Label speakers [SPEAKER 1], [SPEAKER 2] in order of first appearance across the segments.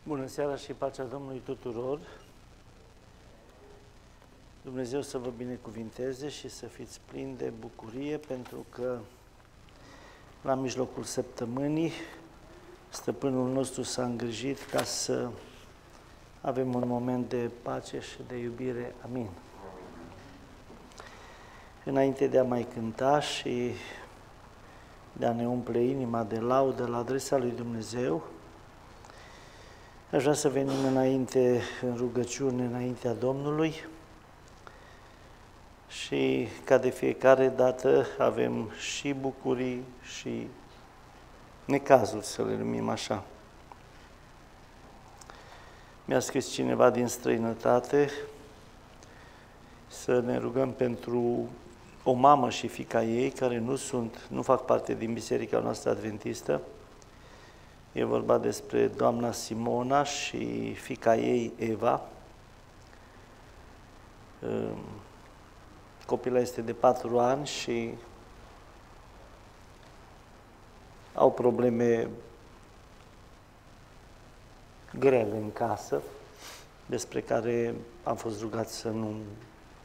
[SPEAKER 1] Bună seara și pacea Domnului tuturor! Dumnezeu să vă binecuvinteze și să fiți plini de bucurie, pentru că la mijlocul săptămânii Stăpânul nostru s-a îngrijit ca să avem un moment de pace și de iubire. Amin. Înainte de a mai cânta și de a ne umple inima de laudă la adresa lui Dumnezeu, aș vrea să venim înainte, în rugăciune, înaintea Domnului și ca de fiecare dată avem și bucurii și necazuri, să le numim așa. Mi-a scris cineva din străinătate să ne rugăm pentru o mamă și fiica ei care nu fac parte din biserica noastră adventistă. E vorba despre doamna Simona și fiica ei Eva. Copila este de 4 ani și au probleme grele în casă, despre care am fost rugat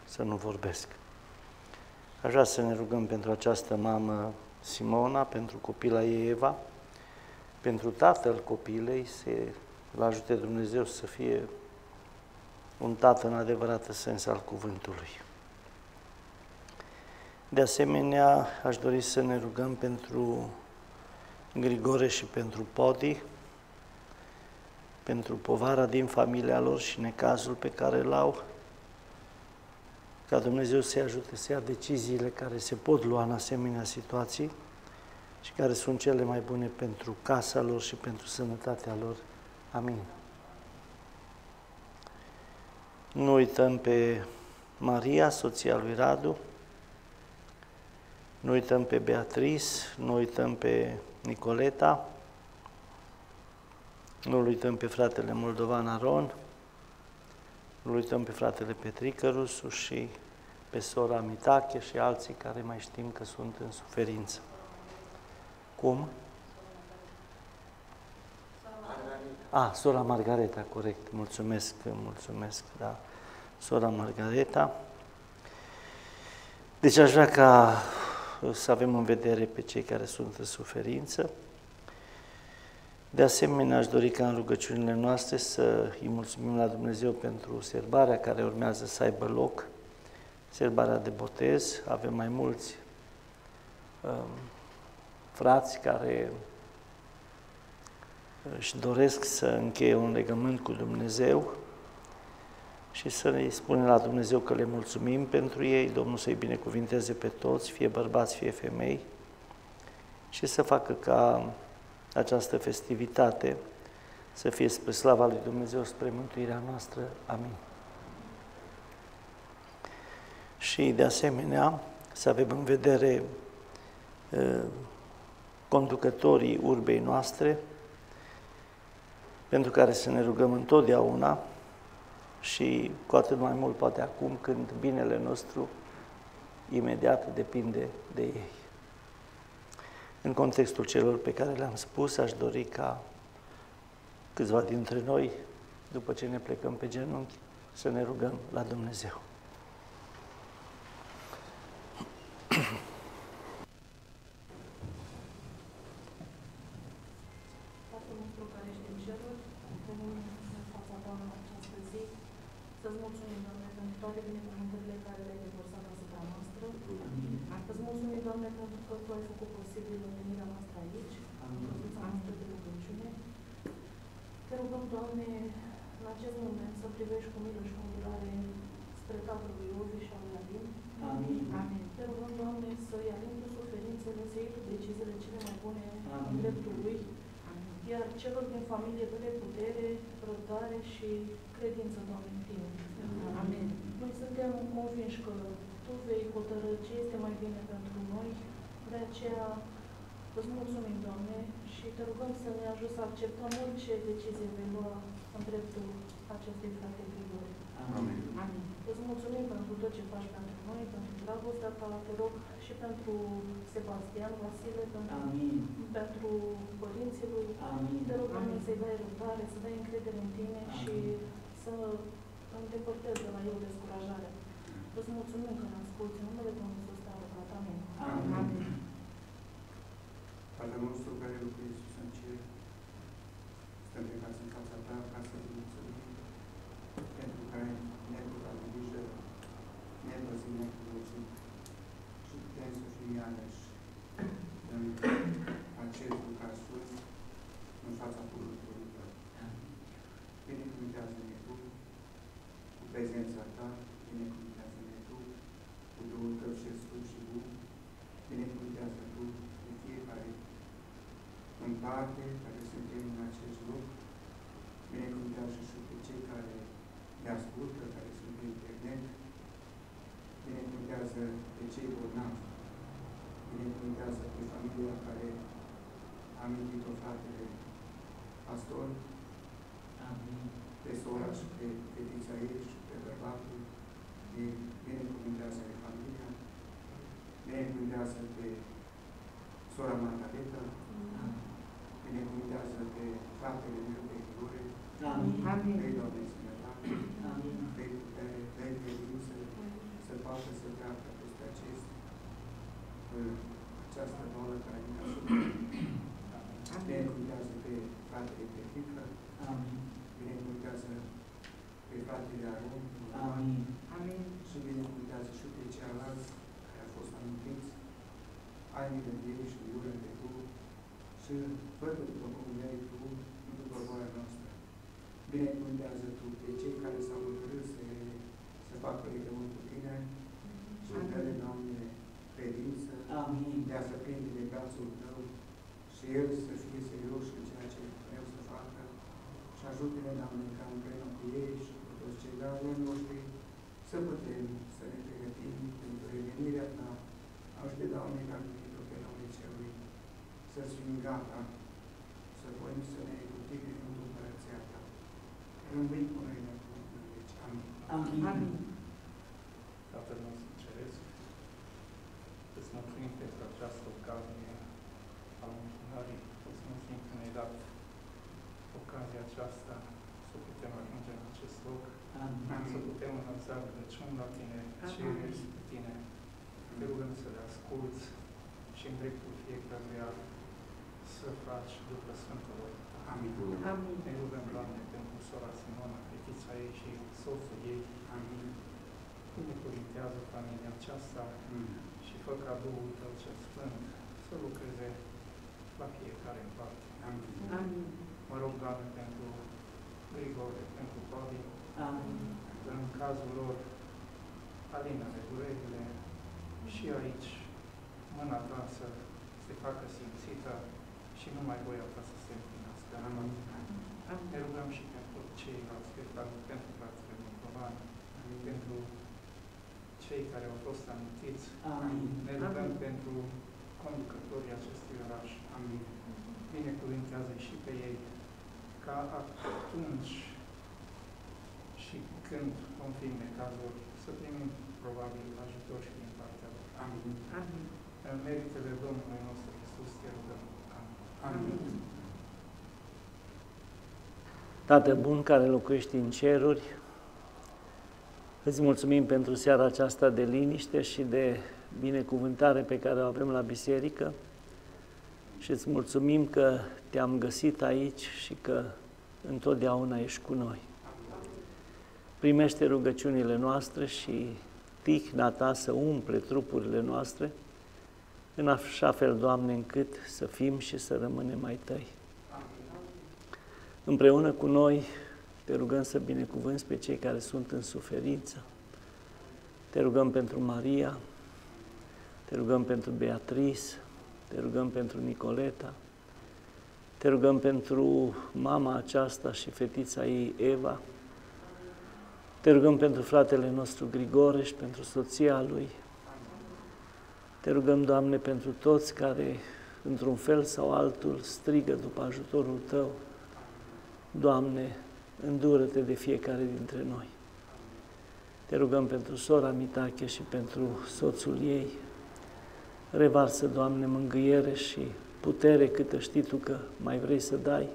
[SPEAKER 1] să nu vorbesc. Aș vrea să ne rugăm pentru această mamă Simona, pentru copila ei Eva, pentru tatăl copilei, să-l ajute Dumnezeu să fie un tată în adevărat sens al cuvântului. De asemenea, aș dori să ne rugăm pentru Grigore și pentru Podi, pentru povara din familia lor și necazul pe care l-au, ca Dumnezeu să-i ajute să ia deciziile care se pot lua în asemenea situații și care sunt cele mai bune pentru casa lor și pentru sănătatea lor. Amin. Nu uităm pe Maria, soția lui Radu, nu uităm pe Beatrice, nu uităm pe Nicoleta, nu uităm pe fratele moldovan Aron, nu uităm pe fratele Petrică Rusu și pe sora Mitache și alții care mai știm că sunt în suferință. Cum? Sora Margareta, corect, mulțumesc, da, sora Margareta. Deci aș vrea ca să avem în vedere pe cei care sunt în suferință. De asemenea, aș dori ca în rugăciunile noastre să îi mulțumim la Dumnezeu pentru serbarea care urmează să aibă loc, serbarea de botez. Avem mai mulți frați care își doresc să încheie un legământ cu Dumnezeu și să ne spunem la Dumnezeu că le mulțumim pentru ei, Domnul să-i binecuvinteze pe toți, fie bărbați, fie femei, și să facă ca această festivitate să fie spre slava lui Dumnezeu, spre mântuirea noastră. Amin. Și de asemenea să avem în vedere conducătorii urbei noastre, pentru care să ne rugăm întotdeauna și cu atât mai mult poate acum când binele nostru imediat depinde de ei. În contextul celor pe care le-am spus, aș dori ca câțiva dintre noi, după ce ne plecăm pe genunchi, să ne rugăm la Dumnezeu.
[SPEAKER 2] Să-ți mulțumim, Doamne, pentru toate binecuvântările care le-ai deversat asupra noastră. Îți mulțumim, Doamne, pentru că Tu ai făcut posibil venirea noastră aici, în căsuța noastră de rugăciune. Te rugăm, Doamne, în acest moment să privești cu milă și cu îndurare spre tatăl lui Ovi și al lui Alin. Amin. Amin. Te rugăm, Doamne, să-i alini suferințele, să iei Tu deciziile cele mai bune în dreptul lui. Iar celor din familie dă-le putere, răbdare și credință, Doamne, în Tine. Amin. Noi suntem convinși că Tu vei hotărâ ce este mai bine pentru noi, de aceea Îți mulțumim, Doamne, și te rugăm să ne ajut să acceptăm orice decizie vei lua în dreptul acestui frate Grigore.
[SPEAKER 3] Amin.
[SPEAKER 2] Amin. Îți mulțumim pentru tot ce faci pentru noi, pentru dragostea ta, te rog și pentru Sebastian, Vasile, pentru părinții lui.
[SPEAKER 3] Amin.
[SPEAKER 2] Te rog, Doamne, să-i dai răbdare, să dai încredere în tine și să îndepărtezi de la el descurajarea. Îți mulțumim că ne asculți. În numele Domnului Iisus te-a rugat. Amin.
[SPEAKER 3] Amin. Tatăl nostru care locuiești sus în cer, stăm plecați în fața ta ca să te mulțumim pentru că ne-ai purtat în grijă, ne-ai păzit, ne-ai cunoscut și putem să fim iarăși în acest lucrar sfânt în fața cuvântului tău. Binecuvântează-ne tu cu prezența ta, binecuvântează-ne tu cu Duhul tău cel sfânt și bun, binecuvântează tu pe fiecare în parte care suntem în acest loc, binecuvântează și pe cei care ne ascultă, care sunt pe internet, binecuvântează pe cei bolnavi, binecuvântează pe familia care a amintit-o fratele pastor, pe sora și pe fetița ei și pe bărbatul, binecuvântează pe familia, binecuvântează pe sora Margareta, binecuvântează pe fratele meu, pe Grigore, pe Doamne sănătate, pe putere, pe credință, să poată să treacă peste această boală care ne asupra. Binecuvântează pe fratele Petrică, binecuvântează pe fratele Aron, și binecuvântează și pe ceilalți care au fost amintiți, ai milă de ei și iură de tu, și fă după cum vrei tu, nu după voia noastră. Binecuvântează tu pe cei care s-au hotărât să facă legământ cu tine și dă-le, Doamne, credință, de a se prinde de brațul tău și el să fie serios în ceea ce vreau să facă și ajută-ne, Doamne, ca împreună cu ei și cu toți ceilalți noștri să putem să ne pregătim pentru revenirea ta. Ajută, Doamne, ca Dumnezeu pe Doamne Cerului, să fim gata, să voim să ne cu tine în împărăția ta. Rămâi cu noi în veci. Amin.
[SPEAKER 2] Amin.
[SPEAKER 4] Tatăl nostru Ceresc, îți mulțumim pentru această ocazie a închinării, îți mulțumim că ne-ai dat ocazia aceasta să putem ajunge în acest loc, să putem înălța rugăciuni la tine, cereri pe tine. Te rugăm să le asculți și în dreptul fiecăruia să faci după Sfântul Voie.
[SPEAKER 3] Amin.
[SPEAKER 4] Ne rugăm, Doamne, pentru sora Simona, fetița ei și soțul ei.
[SPEAKER 3] Amin.
[SPEAKER 4] Binecuvintează familia aceasta și fă ca Duhul Tău cel Sfânt să lucreze la fiecare în parte.
[SPEAKER 3] Amin.
[SPEAKER 4] Mă rog, Doamne, pentru Grigore, pentru Pavi, în cazul lor alină-le durerile și aici mâna Ta să se facă simțită și numai voia Ta să se împlinească. Ne rugăm și pentru ceilalți, pentru fratele Mocovan, pentru cei care au fost amintiți. Ne rugăm pentru conducătorii acestui oraș. Binecuvintează și pe ei, ca atunci și când vom fi în necazuri, să primim probabil ajutor și din partea lor. În meritele Domnului nostru Iisus te rugăm. Amin.
[SPEAKER 1] Tată bun care locuiești în ceruri, îți mulțumim pentru seara aceasta de liniște și de binecuvântare pe care o avem la biserică și îți mulțumim că te-am găsit aici și că întotdeauna ești cu noi. Primește rugăciunile noastre și tihna Ta să umple trupurile noastre, în așa fel, Doamne, încât să fim și să rămânem ai Tăi. Împreună cu noi te rugăm să binecuvânți pe cei care sunt în suferință. Te rugăm pentru Maria, te rugăm pentru Beatrice, te rugăm pentru Nicoleta, te rugăm pentru mama aceasta și fetița ei, Eva. Te rugăm pentru fratele nostru Grigore și pentru soția lui. Te rugăm, Doamne, pentru toți care într-un fel sau altul, strigă după ajutorul Tău. Doamne, îndură-Te de fiecare dintre noi. Te rugăm pentru sora Mitache și pentru soțul ei. Revarsă, Doamne, mângâiere și putere câtă știi Tu că mai vrei să dai,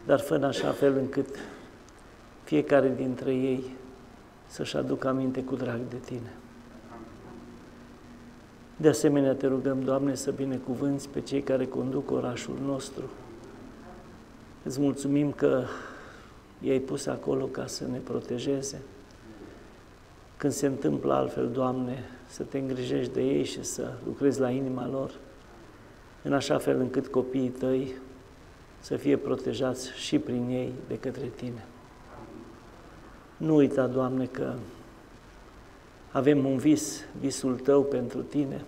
[SPEAKER 1] dar fă în așa fel încât fiecare dintre ei să-și aducă aminte cu drag de Tine. De asemenea, Te rugăm, Doamne, să binecuvânți pe cei care conduc orașul nostru. Îți mulțumim că i-ai pus acolo ca să ne protejeze. Când se întâmplă altfel, Doamne, să Te îngrijești de ei și să lucrezi la inima lor, în așa fel încât copiii Tăi să fie protejați și prin ei de către Tine. Nu uita, Doamne, că avem un vis, visul Tău pentru Tine,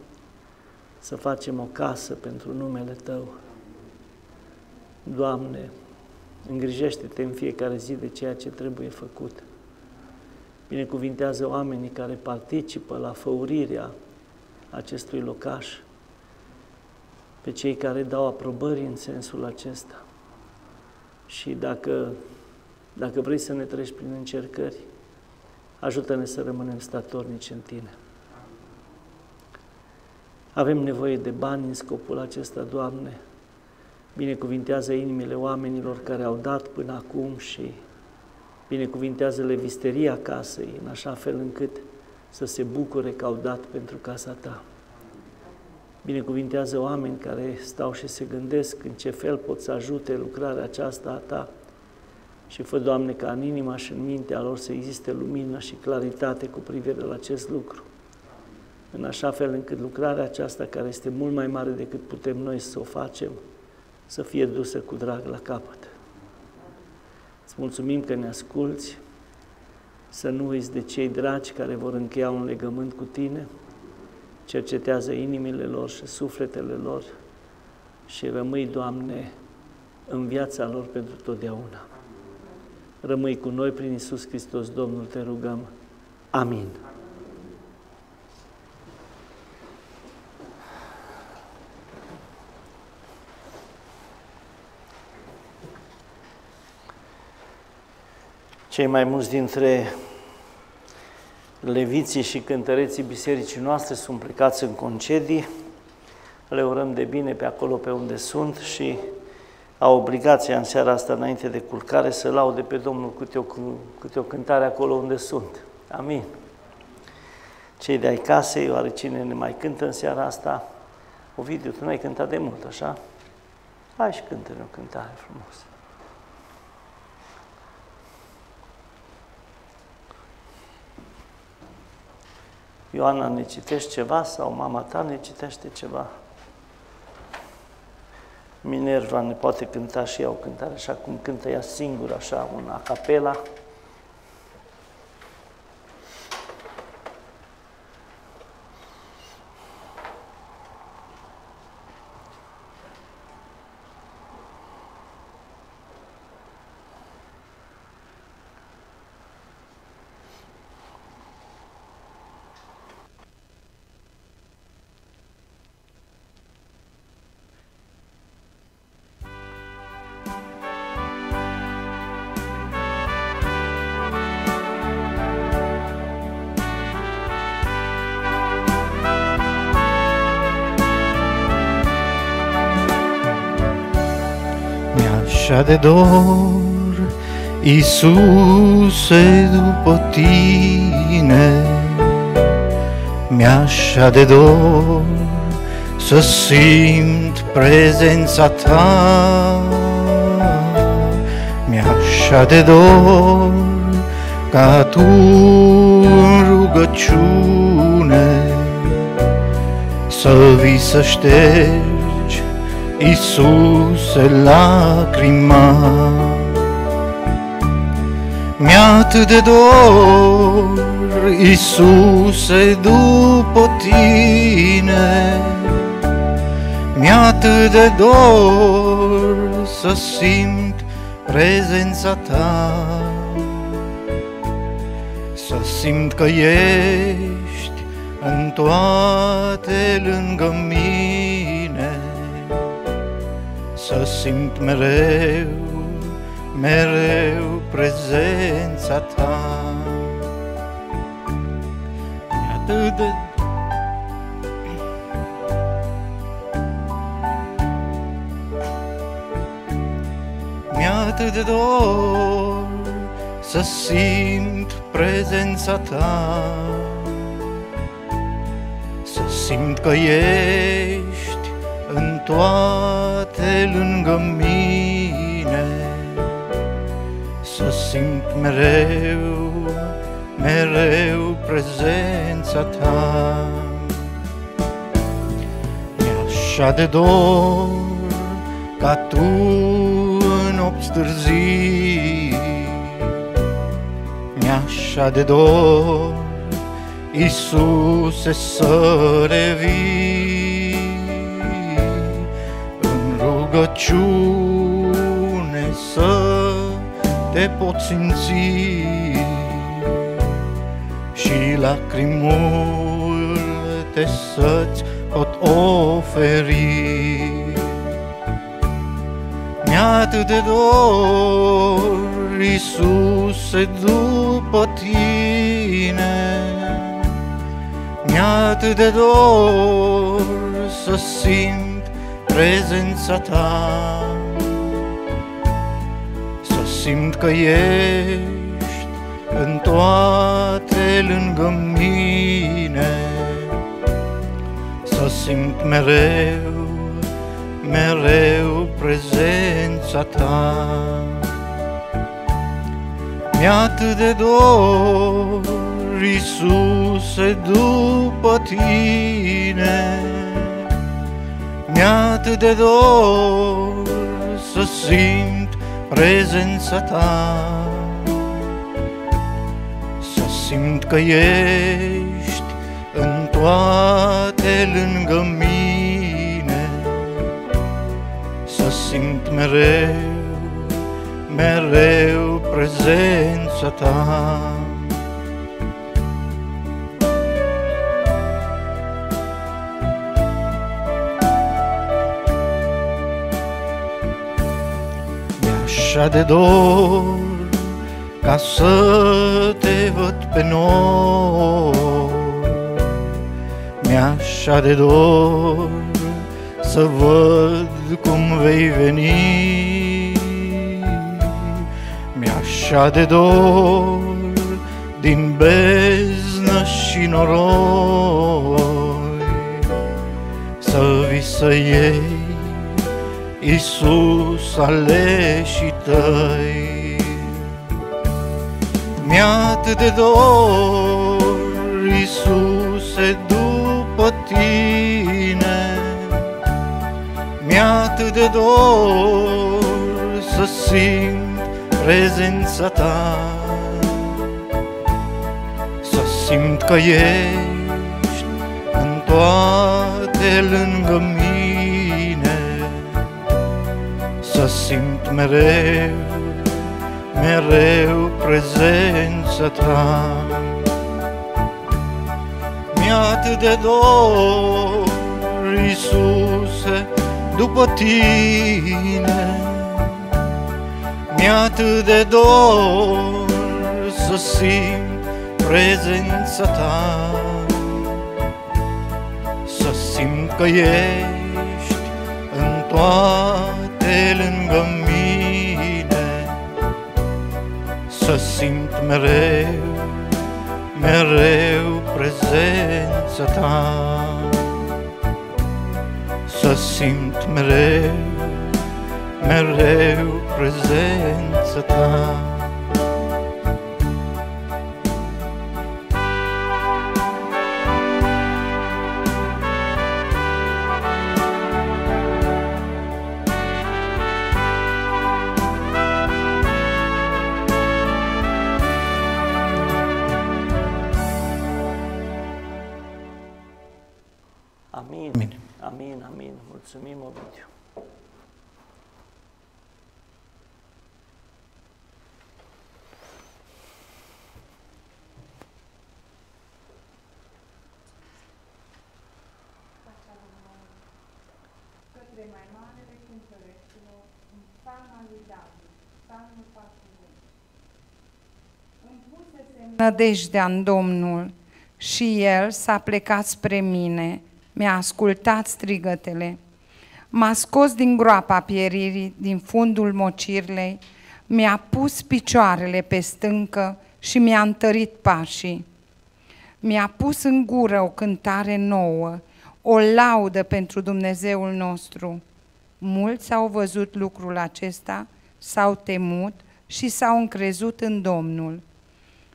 [SPEAKER 1] să facem o casă pentru numele Tău. Doamne, îngrijește-Te în fiecare zi de ceea ce trebuie făcut. Binecuvintează oamenii care participă la făurirea acestui locaș, pe cei care dau aprobări în sensul acesta. Și dacă vrei să ne treci prin încercări, ajută-ne să rămânem statornici în Tine. Avem nevoie de bani în scopul acesta, Doamne. Binecuvintează inimile oamenilor care au dat până acum și binecuvintează levisteria casei, în așa fel încât să se bucure că au dat pentru casa Ta. Binecuvintează oameni care stau și se gândesc în ce fel pot să ajute lucrarea aceasta a Ta și fă, Doamne, ca în inima și în mintea lor să existe lumină și claritate cu privire la acest lucru, în așa fel încât lucrarea aceasta, care este mult mai mare decât putem noi să o facem, să fie dusă cu drag la capăt. Îți mulțumim că ne asculți, să nu uiți de cei dragi care vor încheia un legământ cu Tine, cercetează inimile lor și sufletele lor și rămâi, Doamne, în viața lor pentru totdeauna. Rămâi cu noi prin Iisus Hristos, Domnul, Te rugăm. Amin. Cei mai mulți dintre leviții și cântăreții bisericii noastre sunt plecați în concedii, le urăm de bine pe acolo pe unde sunt și au obligația în seara asta, înainte de culcare, să laude pe Domnul câte o cântare acolo unde sunt. Amin. Cei de-ai casei, oare cine ne mai cântă în seara asta? Ovidiu, tu n-ai cântat de mult, așa? Hai și cântă-ne o cântare frumos. Ioana, ne citești ceva sau mama ta ne citește ceva? Minerva ne poate cânta și ea o cântare așa cum cântă ea singură, așa, un a capela.
[SPEAKER 5] Așa de dor, Iisuse, după Tine, mi-așa de dor să simt prezența Ta, mi-așa de dor ca Tu în rugăciune să vii să ștergi, Iisuse, lacrima. Mi-a atât de dor, Iisuse, după Tine, mi-a atât de dor să simt prezența Ta, să simt că ești în toate lângă mine, să simt mereu, mereu prezența ta. Mi-atât de Mi-atât de dor să simt prezența ta, să simt că ești în toate lângă mine, să simt mereu, mereu prezența ta. Mi-e așa de dor ca tu în nopți târzii, mi-e așa de dor, Iisuse, să revii în rugăciune, să te pot simți și lacrimulte să-ți pot oferi. Mi-atât de dor, Iisuse, după tine, mi-atât de dor să simt prezența ta, să simt că ești în toate lângă mine, să simt mereu, mereu prezența ta. Mi-atât de dor, Iisuse, după tine, mi-atât de dor să simt prezența ta, să simt că ești în toate lângă mine, să simt mereu, mereu prezența ta. Mi-e așa de dor ca să te văd pe noi, mi-e așa de dor să văd cum vei veni, mi-e așa de dor din beznă și noroi să vii să iei, Iisus, aleșii tăi. Mi-atât de dor, Iisuse, după tine, mi-atât de dor să simt prezența ta, să simt că ești în toate lângă mine, să simt mereu, mereu prezența ta. Mi-atât de dor, Iisuse, după tine, mi-atât de dor să simt prezența ta, să simt că ești în toate lângă mine, să simt mereu, mereu prezența ta, să simt mereu, mereu prezența ta.
[SPEAKER 1] Amin.
[SPEAKER 5] Amin.
[SPEAKER 1] Amin, amin. Mulțumim, Ovidiu.
[SPEAKER 2] Către mai marele cântăreților
[SPEAKER 6] Psalma lui David, Psalmul 40. Îmi pusese nădejdea în Domnul și El s-a plecat spre mine, mi-a ascultat strigătele. M-a scos din groapa pieririi, din fundul mocirlei, mi-a pus picioarele pe stâncă și mi-a întărit pașii. Mi-a pus în gură o cântare nouă, o laudă pentru Dumnezeul nostru. Mulți au văzut lucrul acesta, s-au temut și s-au încrezut în Domnul.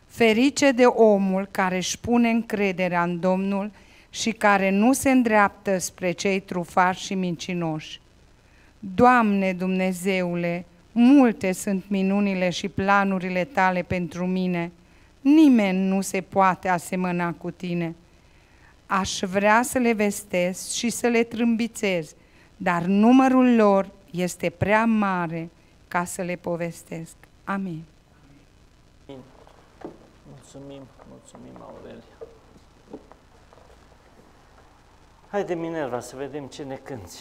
[SPEAKER 6] Ferice de omul care își pune încrederea în Domnul și care nu se îndreaptă spre cei trufași și mincinoși. Doamne Dumnezeule, multe sunt minunile și planurile Tale pentru mine. Nimeni nu se poate asemăna cu Tine. Aș vrea să le vestesc și să le trâmbițez, dar numărul lor este prea mare ca să le povestesc. Amin.
[SPEAKER 1] Mulțumim, mulțumim, Aurelia. Haide, Minerva, să vedem ce ne cânti.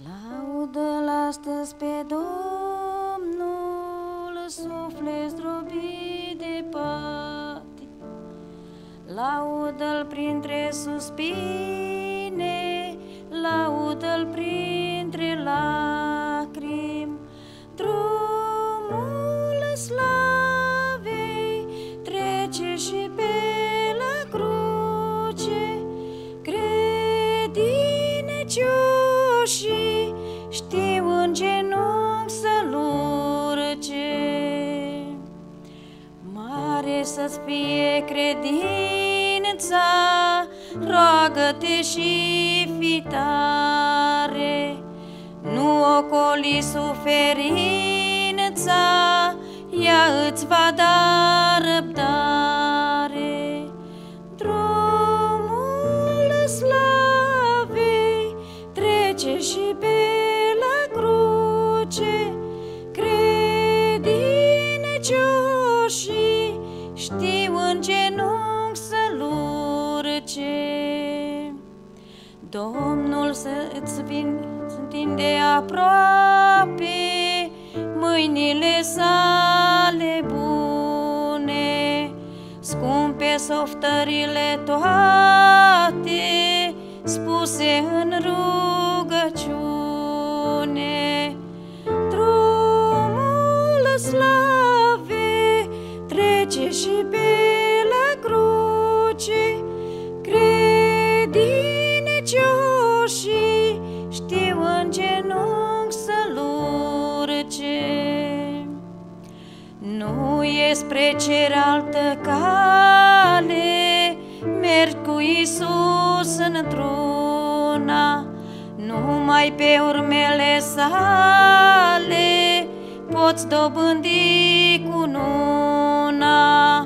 [SPEAKER 7] Laudă-L astăzi pe Domnul, suflet zdrobit de pati. Laudă-L printre suspine, laudă-L printre lacrimi. Drumul slavei trece și pe la cruce, credincioșii știu în genunchi să-L urce. Mare să-ți fie credința, roagă-te și fi tare. Nu ocoli suferința, ea îți va da răbdare. Drumul slavei trece și pe la cruce, credincioșii știu în genunchi să-L urce. Domnul să-ți întinde aproape mâinile Sale bune, scumpe softările toate spuse în rugăciune. Drumul slavei trece și pe la cruce, credincioșii știu în genunchi să-L urce. Nu e spre cer altă cale, mergi cu Iisus într-una, numai pe urmele Sale poți dobândi cununa.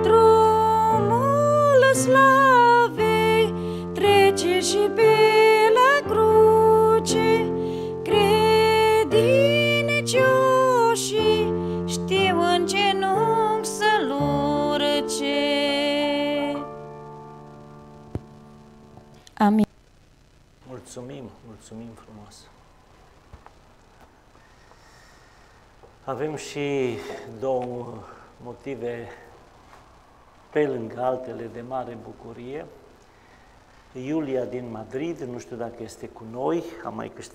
[SPEAKER 7] Drumul slavei trece și pe la cruce, credincioșii știu în genunchi să-L urce. Amin.
[SPEAKER 1] Mulțumim, mulțumim frumos. Avem și două motive pe lângă altele de mare bucurie. Iulia din Madrid, nu știu dacă este cu noi,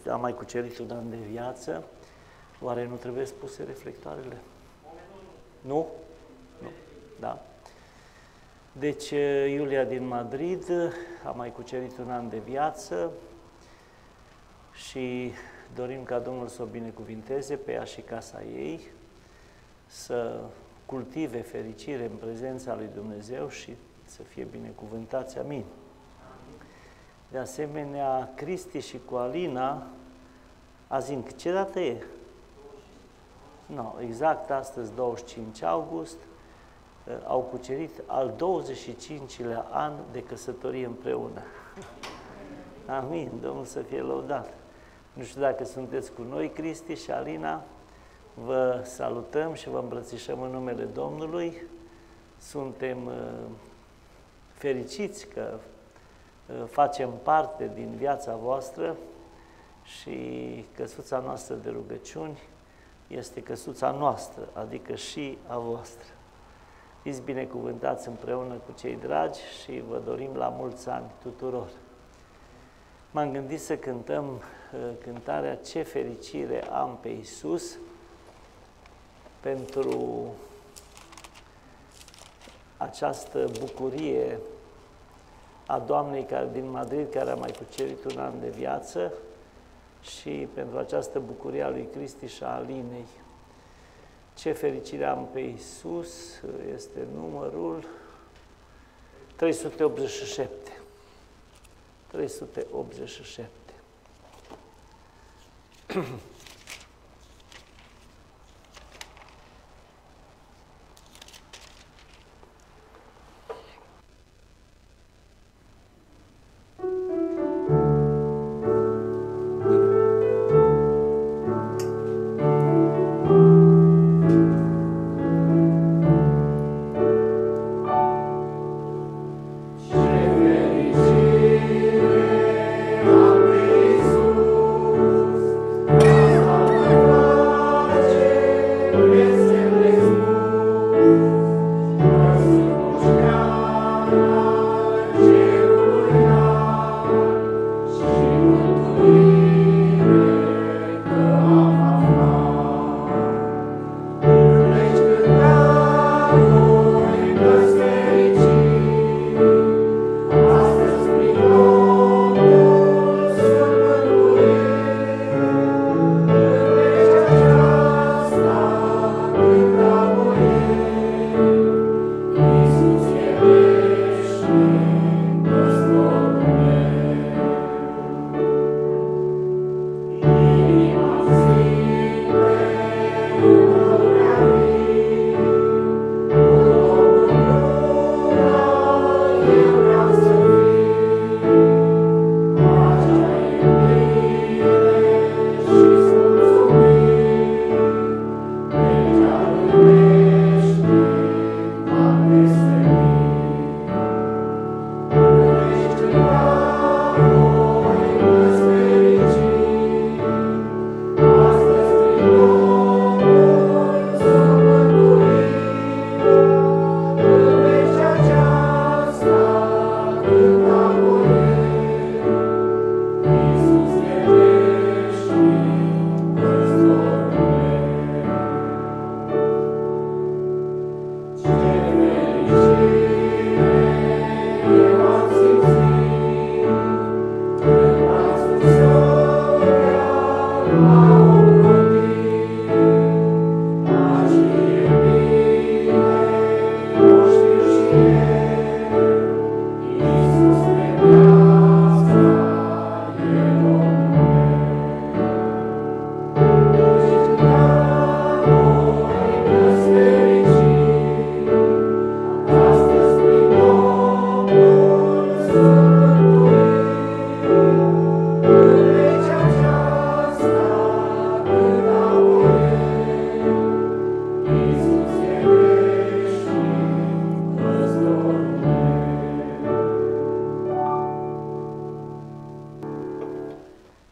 [SPEAKER 1] a mai cucerit un an de viață. Oare nu trebuie spuse reflectoarele? Nu? Nu. Da. Deci, Iulia din Madrid a mai cucerit un an de viață și dorim ca Domnul să o binecuvinteze pe ea și casa ei, să cultive fericire în prezența lui Dumnezeu și să fie binecuvântați. Amin. De asemenea, Cristi și cu Alina, azi în ce dată e? No, exact astăzi, 25 august, au cucerit al 25-lea an de căsătorie împreună. Amin, Domnul să fie lăudat. Nu știu dacă sunteți cu noi, Cristi și Alina, vă salutăm și vă îmbrățișăm în numele Domnului. Suntem fericiți că facem parte din viața voastră și căsuța noastră de rugăciuni este căsuța noastră, adică și a voastră. Fiți binecuvântați împreună cu cei dragi și vă dorim la mulți ani tuturor. M-am gândit să cântăm cântarea Ce fericire am pe Iisus pentru această bucurie a Doamnei din Madrid, care a mai cucerit un an de viață, și pentru această bucurie a lui Cristi și a Alinei. Ce fericire am pe Iisus este numărul 387. 387.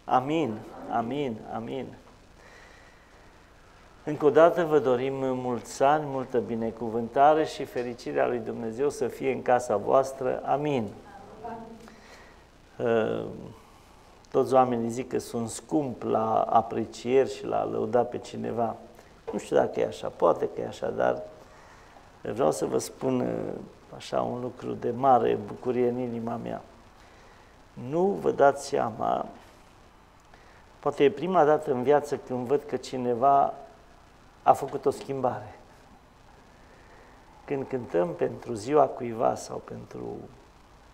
[SPEAKER 1] Amin, amin, amin. Încă o dată vă dorim mulți ani, multă binecuvântare și fericirea lui Dumnezeu să fie în casa voastră. Amin. Toți oamenii zic că sunt scump la aprecieri și la lăuda pe cineva. Nu știu dacă e așa, poate că e așa, dar vreau să vă spun așa un lucru de mare bucurie în inima mea. Nu vă dați seama, poate e prima dată în viață când văd că cineva a făcut o schimbare. când cântăm pentru ziua cuiva sau pentru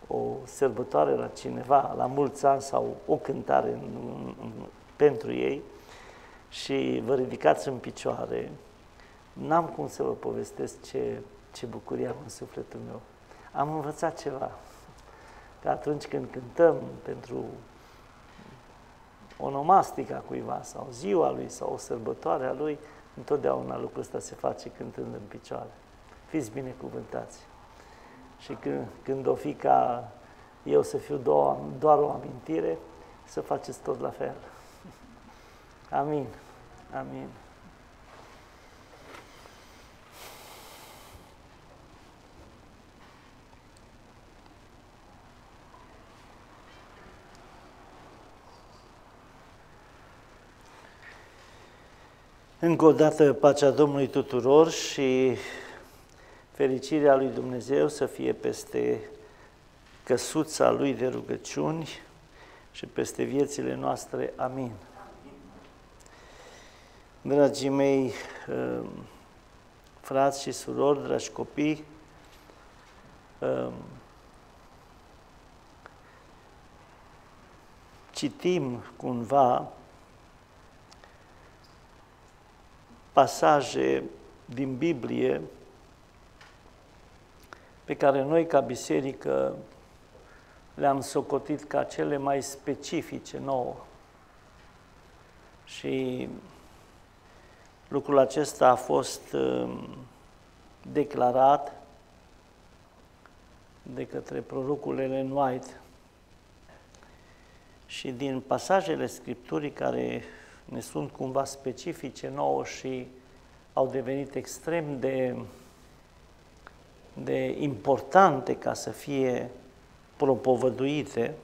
[SPEAKER 1] o sărbătoare la cineva, la mulți ani sau o cântare pentru ei și vă ridicați în picioare, n-am cum să vă povestesc ce bucurie am în sufletul meu. Am învățat ceva. Că atunci când cântăm pentru onomastica cuiva sau ziua lui sau o sărbătoare a lui, întotdeauna lucrul ăsta se face cântând în picioare. Fiți binecuvântați. Și când o fi ca eu să fiu doar o amintire, să faceți tot la fel. Amin. Amin. Încă o dată, pacea Domnului tuturor și fericirea lui Dumnezeu să fie peste căsuța Lui de rugăciuni și peste viețile noastre. Amin. Dragii mei, frați și surori, dragi copii, citim cumva pasaje din Biblie pe care noi, ca biserică, le-am socotit ca cele mai specifice nouă. Și lucrul acesta a fost declarat de către prorocul Ellen White. Și din pasajele Scripturii care ne sunt cumva specifice nouă și au devenit extrem de importante ca să fie propovăduite,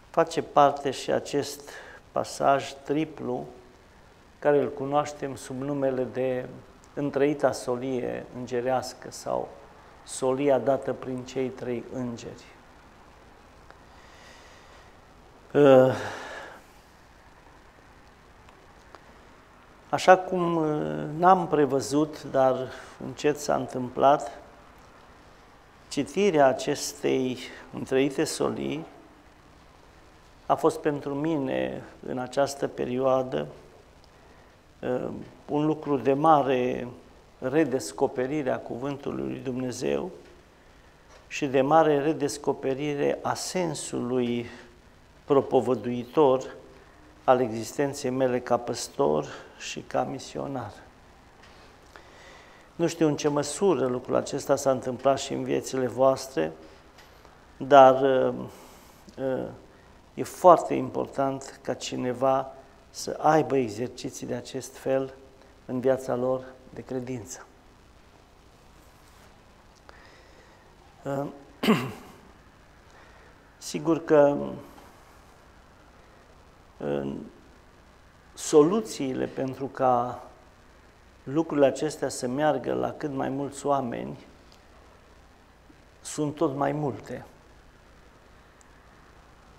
[SPEAKER 1] face parte și acest pasaj triplu, care îl cunoaștem sub numele de întrăita solie îngerească sau solia dată prin cei trei îngeri. Așa cum n-am prevăzut, dar încet s-a întâmplat, citirea acestei întrăite solii a fost pentru mine în această perioadă un lucru de mare redescoperire a Cuvântului lui Dumnezeu și de mare redescoperire a sensului propovăduitor al existenței mele ca păstor și ca misionar. Nu știu în ce măsură lucrul acesta s-a întâmplat și în viețile voastre, dar e foarte important ca cineva să aibă exerciții de acest fel în viața lor de credință. Sigur că soluțiile pentru ca lucrurile acestea să meargă la cât mai mulți oameni sunt tot mai multe.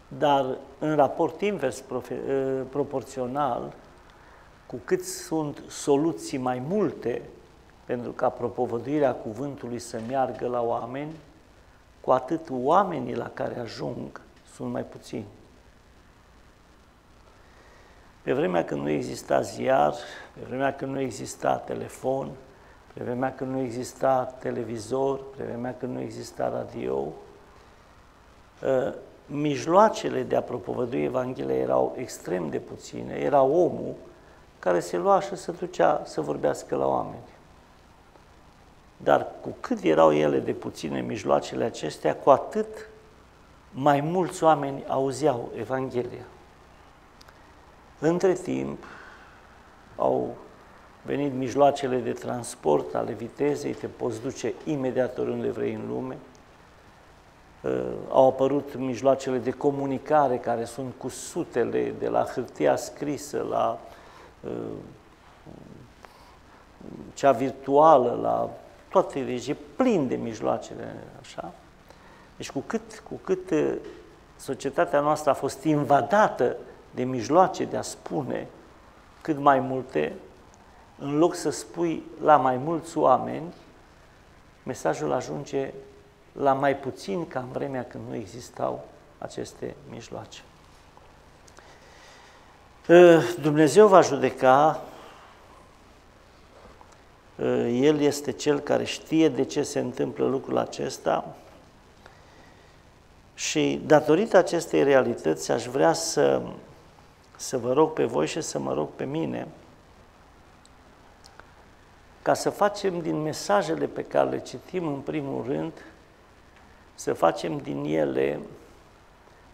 [SPEAKER 1] Dar în raport invers proporțional, cu cât sunt soluții mai multe pentru ca propovăduirea cuvântului să meargă la oameni, cu atât oamenii la care ajung sunt mai puțini. Pe vremea când nu exista ziar, pe vremea când nu exista telefon, pe vremea când nu exista televizor, pe vremea când nu exista radio, mijloacele de a propovădui Evanghelia erau extrem de puține. Era omul care se lua și se ducea să vorbească la oameni. Dar cu cât erau ele de puține mijloacele acestea, cu atât mai mulți oameni auzeau Evanghelia. Între timp, au venit mijloacele de transport ale vitezei, te poți duce imediat oriunde vrei în lume. Au apărut mijloacele de comunicare care sunt cu sutele, de la hârtia scrisă, la cea virtuală, la toate, deci e plin de mijloacele, așa. Deci cu cât societatea noastră a fost invadată de mijloace de a spune cât mai multe, în loc să spui la mai mulți oameni, mesajul ajunge la mai puțin ca în vremea când nu existau aceste mijloace. Dumnezeu va judeca, El este Cel care știe de ce se întâmplă lucrul acesta și datorită acestei realități aș vrea să vă rog pe voi și să mă rog pe mine ca să facem din mesajele pe care le citim în primul rând, să facem din ele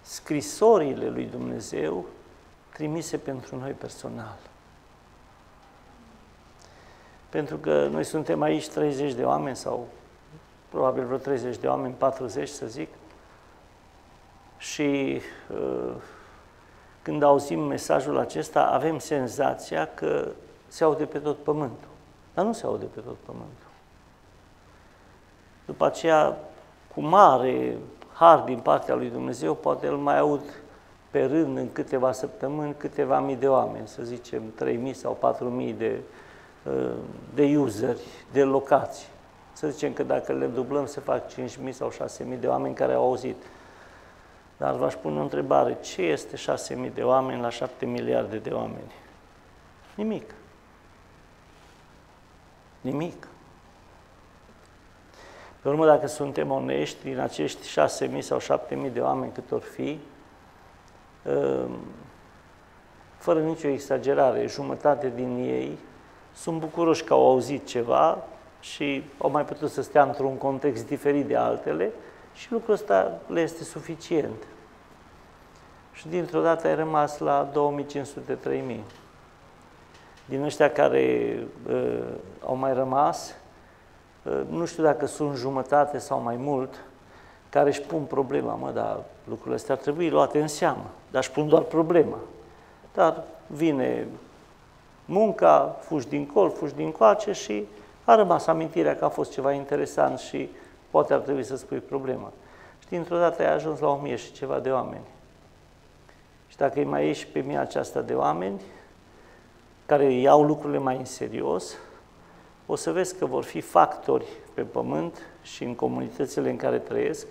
[SPEAKER 1] scrisorile lui Dumnezeu trimise pentru noi personal. Pentru că noi suntem aici 30 de oameni sau probabil vreo 30 de oameni, 40 să zic, și când auzim mesajul acesta avem senzația că se aude pe tot pământul. Dar nu se aude pe tot pământul. După aceea, cu mare har din partea lui Dumnezeu, poate îl mai aud pe rând în câteva săptămâni, câteva mii de oameni, să zicem 3.000 sau 4.000 de useri, de locații. Să zicem că dacă le dublăm se fac 5.000 sau 6.000 de oameni care au auzit. Dar v-aș pune o întrebare, ce este 6.000 de oameni la 7 miliarde de oameni? Nimic. Nimic. Pe urmă, dacă suntem onești, din acești 6.000 sau 7.000 de oameni cât or fi, fără nicio exagerare, jumătate din ei sunt bucuroși că au auzit ceva și au mai putut să stea într-un context diferit de altele și lucrul ăsta le este suficient. Și dintr-o dată ai rămas la 2.500-3.000. Din ăștia care au mai rămas, nu știu dacă sunt jumătate sau mai mult, care își pun problema, dar lucrurile astea ar trebui luate în seamă, dar își pun doar problema. Dar vine munca, fugi din col, fugi din coace și a rămas amintirea că a fost ceva interesant și poate ar trebui să spui problema. Și dintr-o dată ai ajuns la 1000 și ceva de oameni. Și dacă îi mai ieși pe mine aceasta de oameni care iau lucrurile mai în serios, o să vezi că vor fi factori pe pământ și în comunitățile în care trăiesc,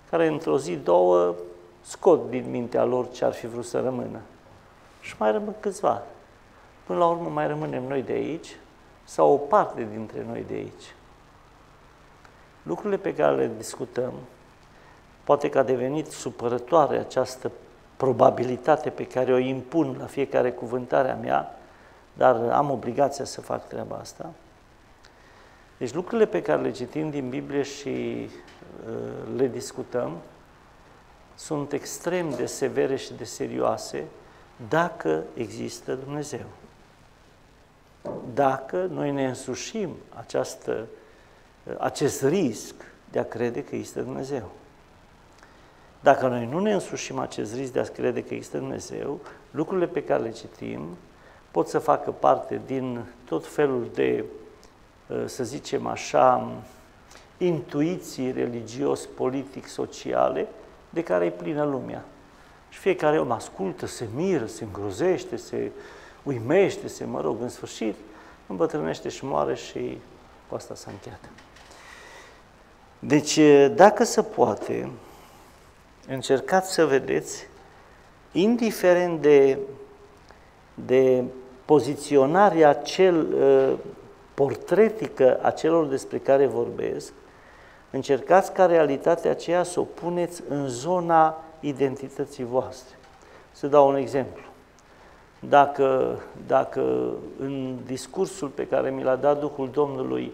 [SPEAKER 1] care într-o zi, două, scot din mintea lor ce ar fi vrut să rămână. Și mai rămân câțiva. Până la urmă mai rămânem noi de aici sau o parte dintre noi de aici. Lucrurile pe care le discutăm, poate că a devenit supărătoare această probabilitate pe care o impun la fiecare cuvântare a mea, dar am obligația să fac treaba asta. Deci lucrurile pe care le citim din Biblie și le discutăm sunt extrem de severe și de serioase dacă există Dumnezeu. Dacă noi ne însușim acest risc de a crede că există Dumnezeu. Dacă noi nu ne însușim acest risc de a crede că există Dumnezeu, lucrurile pe care le citim pot să facă parte din tot felul de, să zicem așa, intuiții religios-politic-sociale de care e plină lumea. Și fiecare om ascultă, se miră, se îngrozește, se uimește, în sfârșit, îmbătrânește și moare și cu asta s-a încheiat. Deci, dacă se poate, încercați să vedeți, indiferent de poziționarea portretică a celor despre care vorbesc, încercați ca realitatea aceea să o puneți în zona identității voastre. Să dau un exemplu. Dacă în discursul pe care mi l-a dat Duhul Domnului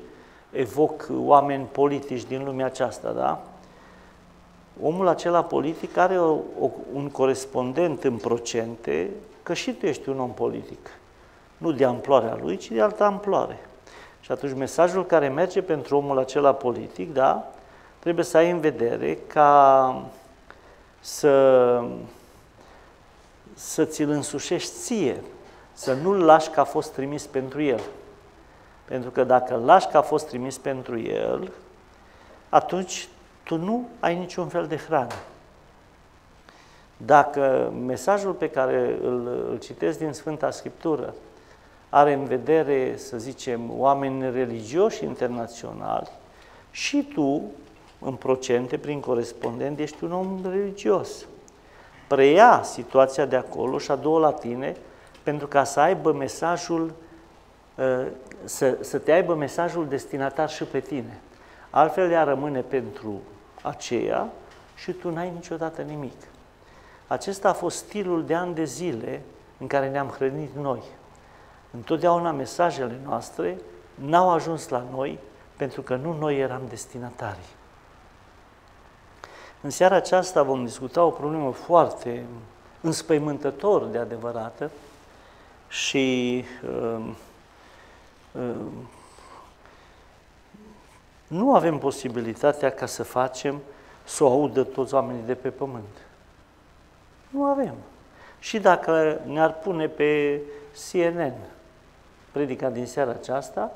[SPEAKER 1] evoc oameni politici din lumea aceasta, da? Omul acela politic are un corespondent în procente, că și tu ești un om politic. Nu de amploarea lui, ci de altă amploare. Și atunci mesajul care merge pentru omul acela politic, da, trebuie să ai în vedere ca să ți-l însușești ție, să nu-l lași că a fost trimis pentru el. Pentru că dacă îl lași că a fost trimis pentru el, atunci tu nu ai niciun fel de hrană. Dacă mesajul pe care îl citesc din Sfânta Scriptură are în vedere, să zicem, oameni religioși internaționali, și tu, în procente, prin corespondent, ești un om religios. Preia situația de acolo și adu-o la tine pentru ca să aibă mesajul, să te aibă mesajul destinatar și pe tine. Altfel ea rămâne pentru aceea și tu n-ai niciodată nimic. Acesta a fost stilul de ani de zile în care ne-am hrănit noi. Întotdeauna mesajele noastre n-au ajuns la noi pentru că nu noi eram destinatarii. În seara aceasta vom discuta o problemă foarte înspăimântător de adevărată și nu avem posibilitatea ca să facem să o audă toți oamenii de pe pământ. Nu avem. Și dacă ne-ar pune pe CNN predica din seara aceasta,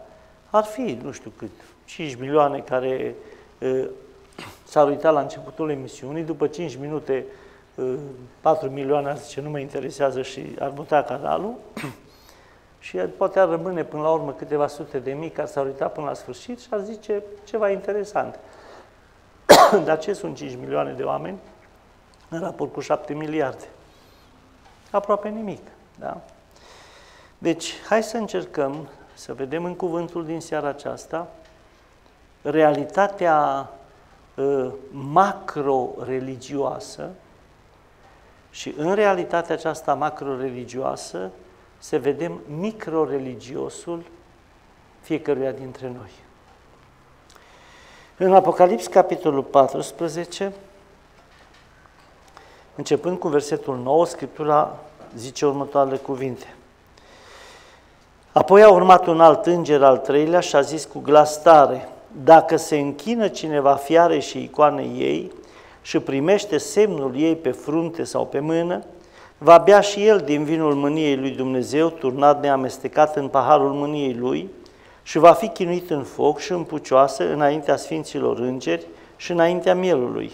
[SPEAKER 1] ar fi, nu știu cât, 5 milioane care s-ar uita la începutul emisiunii, după 5 minute 4 milioane ar zice nu mă interesează și ar muta canalul și poate ar rămâne până la urmă câteva sute de mii care s-ar uita până la sfârșit și ar zice ceva interesant. Dar ce sunt 5 milioane de oameni în raport cu 7 miliarde? Aproape nimic. Da? Deci, hai să încercăm să vedem în cuvântul din seara aceasta realitatea macro-religioasă și în realitatea aceasta macro-religioasă să vedem micro-religiosul fiecăruia dintre noi. În Apocalips, capitolul 14, începând cu versetul 9, Scriptura zice următoarele cuvinte. Apoi a urmat un alt înger, al treilea, și a zis cu glas tare, dacă se închină cineva fiarei și icoanei ei și primește semnul ei pe frunte sau pe mână, va bea și el din vinul mâniei lui Dumnezeu, turnat neamestecat în paharul mâniei lui, și va fi chinuit în foc și în pucioasă înaintea sfinților îngeri și înaintea mielului.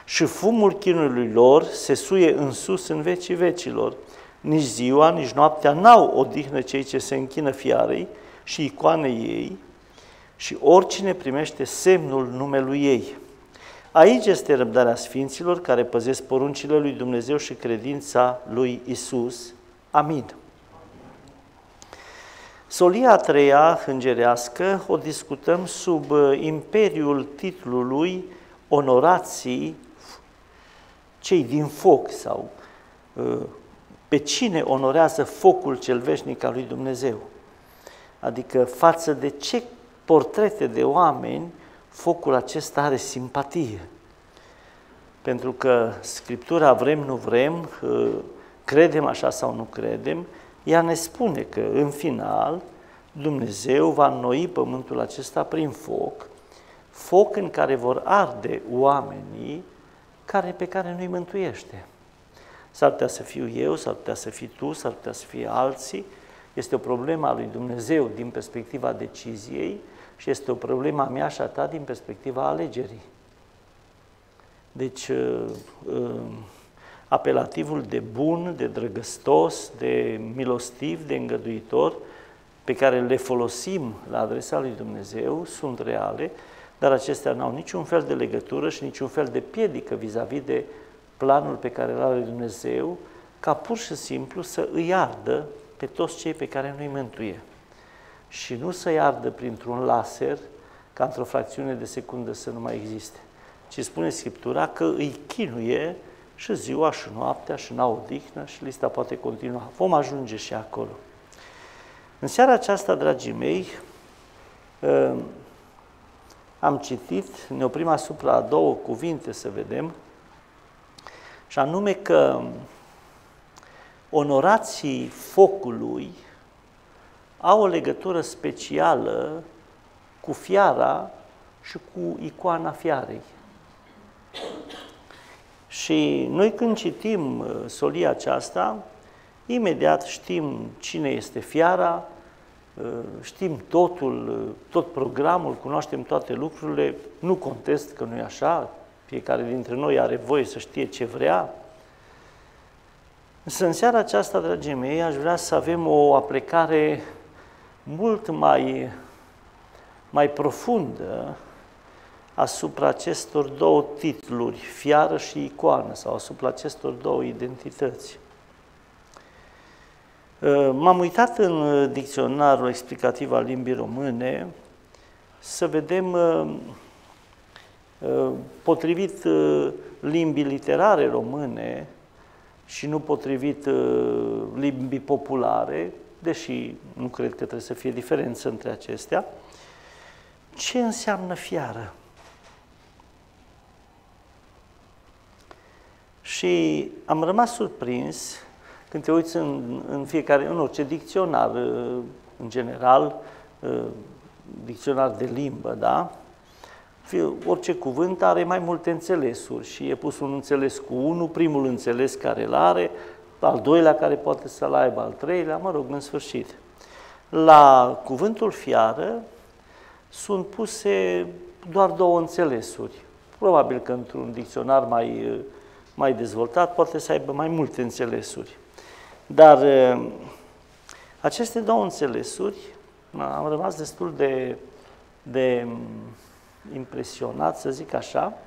[SPEAKER 1] Și fumul chinului lor se suie în sus în vecii vecilor. Nici ziua, nici noaptea n-au odihnă cei ce se închină fiarei și icoanei ei și oricine primește semnul numelui ei. Aici este răbdarea sfinților care păzesc poruncile lui Dumnezeu și credința lui Isus. Amin. Solia a treia îngerească o discutăm sub imperiul titlului Onorații cei din foc sau pe cine onorează focul cel veșnic al lui Dumnezeu. Adică față de ce portrete de oameni focul acesta are simpatie. Pentru că Scriptura, vrem, nu vrem, credem așa sau nu credem, ea ne spune că în final Dumnezeu va înnoi pământul acesta prin foc, foc în care vor arde oamenii pe care nu-i mântuiește. S-ar putea să fiu eu, s-ar putea să fii tu, s-ar putea să fie alții. Este o problemă a lui Dumnezeu din perspectiva deciziei și este o problemă a mea și a ta din perspectiva alegerii. Deci, apelativul de bun, de drăgăstos, de milostiv, de îngăduitor, pe care le folosim la adresa lui Dumnezeu, sunt reale, dar acestea n-au niciun fel de legătură și niciun fel de piedică vis-a-vis de planul pe care îl are Dumnezeu, ca pur și simplu să îi ardă pe toți cei pe care nu-i mântuie. Și nu să-i ardă printr-un laser, ca într-o fracțiune de secundă să nu mai existe, ci spune Scriptura că îi chinuie și ziua și noaptea și n-au odihnă și lista poate continua. Vom ajunge și acolo. În seara aceasta, dragii mei, am citit, ne oprim asupra a două cuvinte să vedem, și anume că onorații focului au o legătură specială cu fiara și cu icoana fiarei. Și noi când citim solia aceasta, imediat știm cine este fiara, știm totul, tot programul, cunoaștem toate lucrurile, nu contest că nu e așa, fiecare dintre noi are voie să știe ce vrea. Însă în seara aceasta, dragii mei, aș vrea să avem o aplecare mult mai profundă asupra acestor două titluri, fiară și icoană, sau asupra acestor două identități. M-am uitat în dicționarul explicativ al limbii române să vedem, potrivit limbii literare române și nu potrivit limbii populare, deși nu cred că trebuie să fie diferență între acestea, ce înseamnă fiară? Și am rămas surprins când te uiți în orice dicționar, în general, dicționar de limbă, da? Orice cuvânt are mai multe înțelesuri și e pus un înțeles cu unul, primul înțeles care îl are, al doilea care poate să-l aibă, al treilea, mă rog, în sfârșit. La cuvântul fiară sunt puse doar două înțelesuri. Probabil că într-un dicționar mai dezvoltat poate să aibă mai multe înțelesuri. Dar aceste două înțelesuri, am rămas destul de impresionat, să zic așa,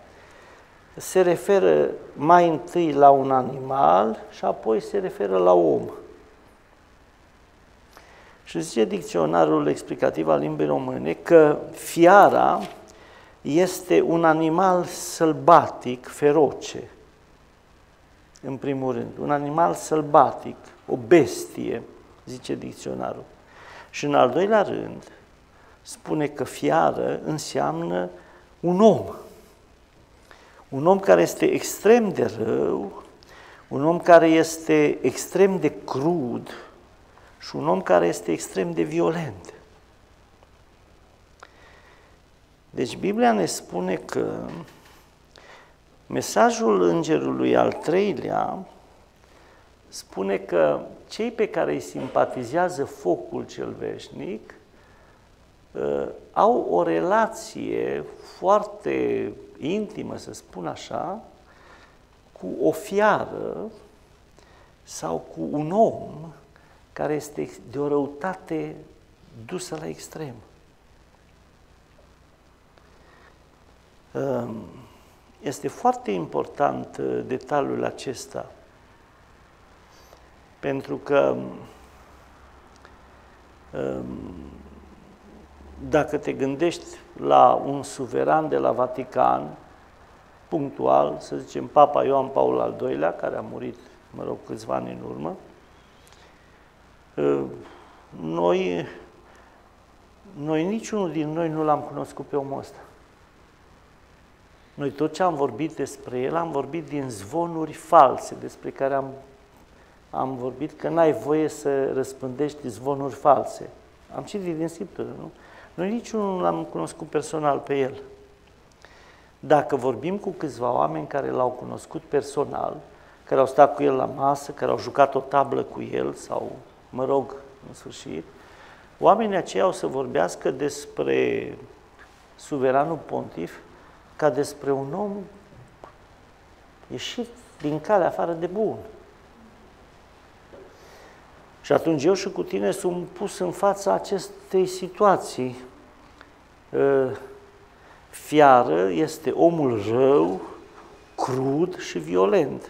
[SPEAKER 1] se referă mai întâi la un animal și apoi se referă la om. Și zice dicționarul explicativ al limbii române că fiara este un animal sălbatic, feroce, în primul rând. Un animal sălbatic, o bestie, zice dicționarul. Și în al doilea rând, spune că fiară înseamnă un om. Un om care este extrem de rău, un om care este extrem de crud și un om care este extrem de violent. Deci Biblia ne spune că mesajul îngerului al treilea spune că cei pe care îi simpatizează focul cel veșnic au o relație foarte intimă, să spun așa, cu o fiară sau cu un om care este de o răutate dusă la extrem. Este foarte important detaliul acesta, pentru că dacă te gândești la un suveran de la Vatican, punctual, să zicem Papa Ioan Paul al II-lea, care a murit, mă rog, câțiva ani în urmă, noi niciunul din noi nu l-am cunoscut pe omul ăsta. Noi tot ce am vorbit despre el, am vorbit din zvonuri false, despre care am vorbit că n-ai voie să răspândești zvonuri false. Am citit din Scriptură, nu? Noi niciunul nu l-am cunoscut personal pe el. Dacă vorbim cu câțiva oameni care l-au cunoscut personal, care au stat cu el la masă, care au jucat o tablă cu el sau, mă rog, în sfârșit, oamenii aceia au să vorbească despre suveranul pontif ca despre un om ieșit din calea afară de bun. Și atunci eu și cu tine sunt pus în fața acestei situații. Fiară este omul rău, crud și violent.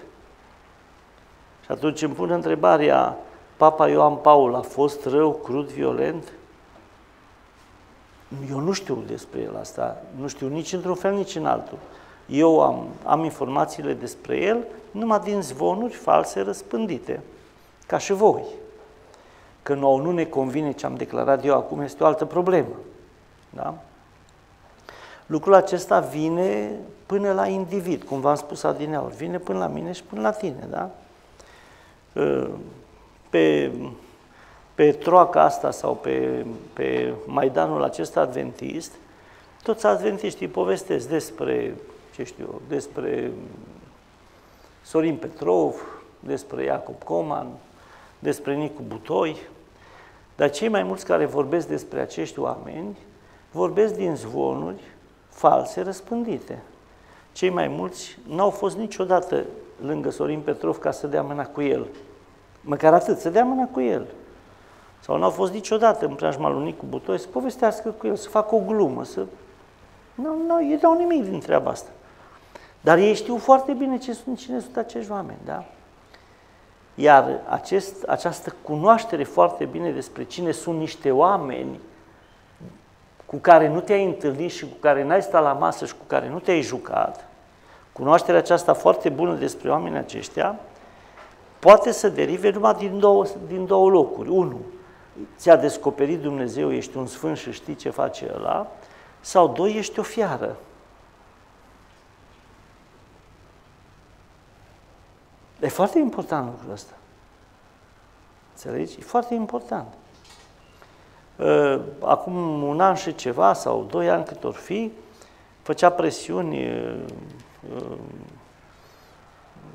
[SPEAKER 1] Și atunci îmi pun întrebarea, Papa Ioan Paul a fost rău, crud, violent? Eu nu știu despre el asta, nu știu nici într-un fel, nici în altul. Eu am informațiile despre el numai din zvonuri false răspândite, ca și voi. Că nouă nu ne convine ce am declarat eu acum, este o altă problemă. Da? Lucrul acesta vine până la individ, cum v-am spus adineauri, vine până la mine și până la tine. Da? Pe troaca asta sau pe maidanul acesta adventist, toți adventiștii povestesc despre, ce știu eu, despre Sorin Petrov, despre Iacob Coman, despre Nicu Butoi, dar cei mai mulți care vorbesc despre acești oameni vorbesc din zvonuri false răspândite. Cei mai mulți n-au fost niciodată lângă Sorin Petrov ca să dea mâna cu el. Măcar atât, să dea mâna cu el. Sau n-au fost niciodată în preajma lui Nicu Butoi să povestească cu el, să facă o glumă, să... Nu, ei n-au nimic din treaba asta. Dar ei știu foarte bine cine sunt acești oameni, da? Iar această cunoaștere foarte bine despre cine sunt niște oameni cu care nu te-ai întâlnit și cu care n-ai stat la masă și cu care nu te-ai jucat, cunoașterea aceasta foarte bună despre oamenii aceștia, poate să derive numai din două locuri. Unu, ți-a descoperit Dumnezeu, ești un sfânt și știi ce face ăla, sau doi, ești o fiară. E foarte important lucrul ăsta. Înțelegi? E foarte important. Acum un an și ceva, sau 2 ani cât or fi, făcea presiuni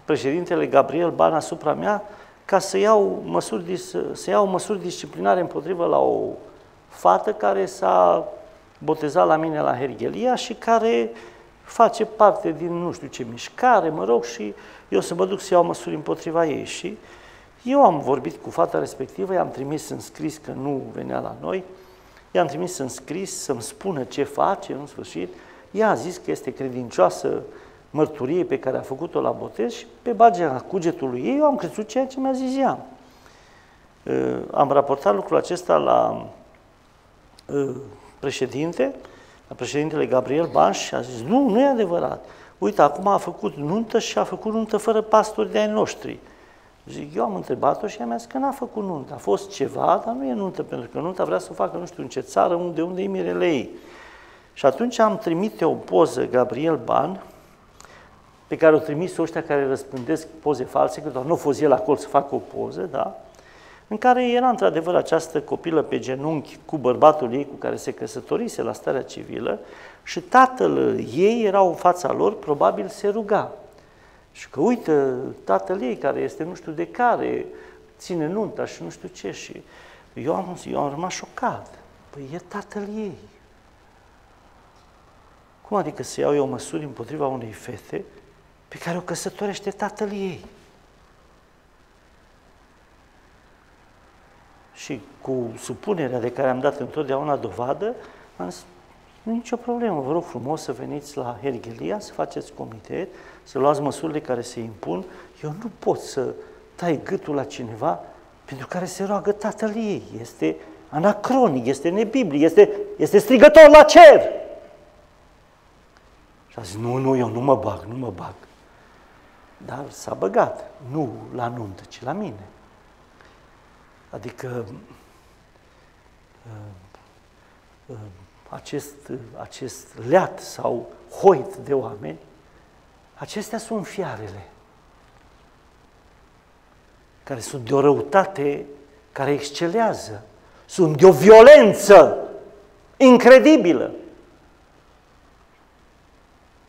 [SPEAKER 1] președintele Gabriel Ban asupra mea ca să iau măsuri disciplinare împotrivă la o fată care s-a botezat la mine la Herghelia și care face parte din nu știu ce mișcare, mă rog, și eu să mă duc să iau măsuri împotriva ei. Și eu am vorbit cu fata respectivă, i-am trimis în scris că nu venea la noi, i-am trimis în scris să-mi spună ce face, în sfârșit. Ea a zis că este credincioasă mărturiei pe care a făcut-o la botez și pe bagia cugetului ei, eu am crezut ceea ce mi-a zis ea. Am raportat lucrul acesta la președintele Gabriel Ban și a zis, nu e adevărat. Uite, acum a făcut nuntă și a făcut nuntă fără pastori de ai noștri. Zic, eu am întrebat-o și ea mi-a zis că n-a făcut nuntă. A fost ceva, dar nu e nuntă, pentru că nunta vrea să o facă nu știu în ce țară, unde e mirele ei. Și atunci am trimite o poză Gabriel Ban, pe care o trimis ăștia care răspândesc poze false, că doar nu a fost el acolo să facă o poză, da? În care era într-adevăr această copilă pe genunchi cu bărbatul ei cu care se căsătorise la starea civilă și tatăl ei era în fața lor, probabil se ruga. Și că uite, tatăl ei care este nu știu de care, ține nunta și nu știu ce. Și eu am rămas șocat. Păi e tatăl ei. Cum adică să iau eu măsuri împotriva unei fete pe care o căsătorește tatăl ei? Și cu supunerea de care am dat întotdeauna dovadă, am zis, nu e nicio problemă, vă rog frumos să veniți la Herghelia, să faceți comitet, să luați măsurile care se impun. Eu nu pot să tai gâtul la cineva pentru care se roagă tatăl ei. Este anacronic, este nebiblic, este strigător la cer. Și a zis, nu, eu nu mă bag. Dar s-a băgat, nu la nuntă, ci la mine. Adică acest leat sau hoit de oameni, acestea sunt fiarele, care sunt de o răutate, care excelează, sunt de o violență incredibilă,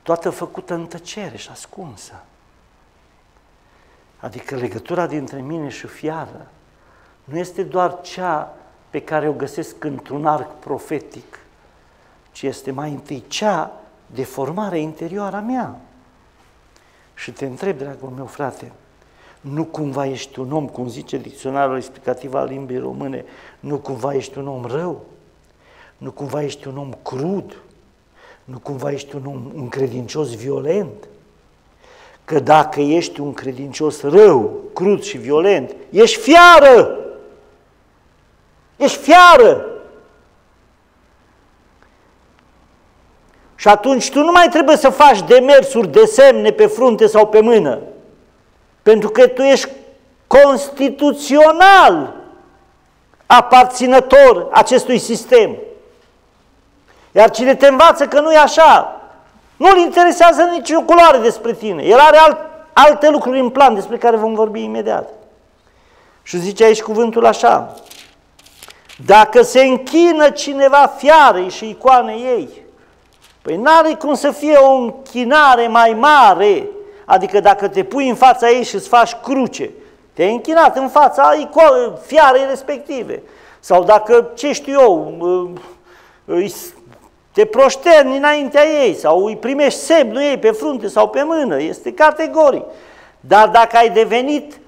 [SPEAKER 1] toată făcută în tăcere și ascunsă. Adică legătura dintre mine și fiară nu este doar cea pe care o găsesc într-un arc profetic, ci este mai întâi cea de formare interioară a mea. Și te întreb, dragul meu frate, nu cumva ești un om, cum zice dicționarul explicativ al limbii române, nu cumva ești un om rău? Nu cumva ești un om crud? Nu cumva ești un credincios violent? Că dacă ești un credincios rău, crud și violent, ești fiară! Ești fiară! Și atunci tu nu mai trebuie să faci demersuri de semne pe frunte sau pe mână, pentru că tu ești constituțional aparținător acestui sistem. Iar cine te învață că nu e așa, nu-l interesează nicio culoare despre tine. El are alte lucruri în plan despre care vom vorbi imediat. Și zice aici cuvântul așa, dacă se închină cineva fiarei și icoanei ei, păi n-are cum să fie o închinare mai mare, adică dacă te pui în fața ei și îți faci cruce, te-ai închinat în fața fiarei respective. Sau dacă, ce știu eu, te proșterni înaintea ei sau îi primești semnul ei pe frunte sau pe mână, este categoric. Dar dacă ai devenit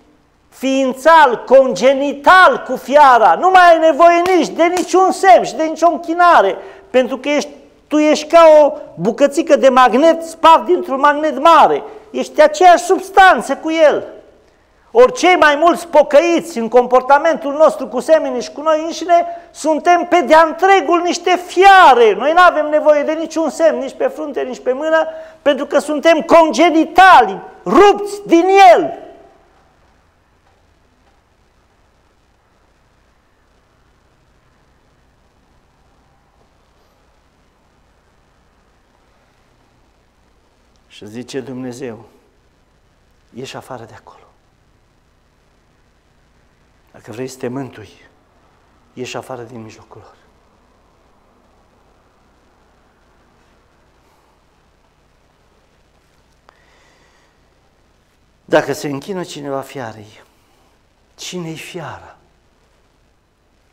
[SPEAKER 1] ființal, congenital cu fiara, nu mai ai nevoie nici de niciun semn și de nicio închinare, pentru că ești Tu ești ca o bucățică de magnet spart dintr-un magnet mare. Ești aceeași substanță cu el. Ori cei mai mulți pocăiți în comportamentul nostru cu semenii și cu noi înșine, suntem pe de-a întregul niște fiare. Noi nu avem nevoie de niciun semn, nici pe frunte, nici pe mână, pentru că suntem congenitali, rupți din el. Și zice Dumnezeu, ieși afară de acolo. Dacă vrei să te mântui, ieși afară din mijlocul lor. Dacă se închină cineva fiarei, cine-i fiara?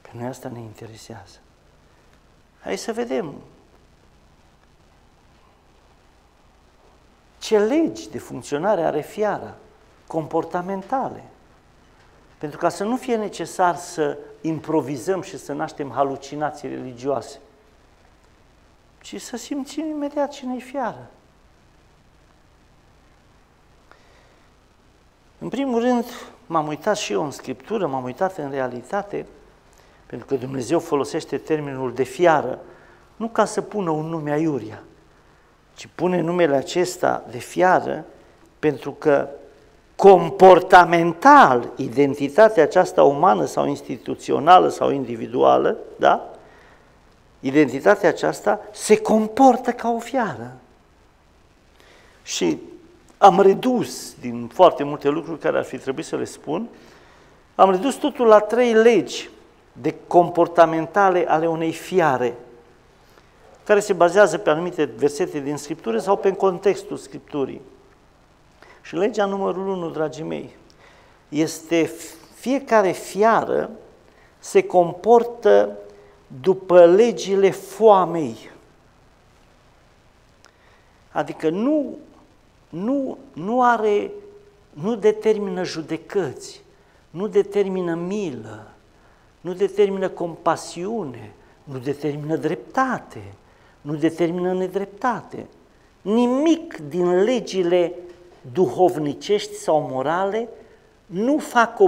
[SPEAKER 1] Pe noi asta ne interesează. Hai să vedem ce legi de funcționare are fiara, comportamentale. Pentru ca să nu fie necesar să improvizăm și să naștem halucinații religioase, ci să simțim imediat cine-i fiară. În primul rând, m-am uitat și eu în Scriptură, m-am uitat în realitate, pentru că Dumnezeu folosește termenul de fiară, nu ca să pună un nume aiurea, ci pune numele acesta de fiară pentru că comportamental, identitatea aceasta umană sau instituțională sau individuală, da? Identitatea aceasta se comportă ca o fiară. Și am redus din foarte multe lucruri care ar fi trebuit să le spun, am redus totul la 3 legi de comportamentale ale unei fiare, care se bazează pe anumite versete din Scriptură sau pe contextul Scripturii. Și legea numărul 1, dragii mei, este fiecare fiară se comportă după legile foamei. Adică nu determină judecăți, nu determină milă, nu determină compasiune, nu determină dreptate, nu determină nedreptate. Nimic din legile duhovnicești sau morale nu fac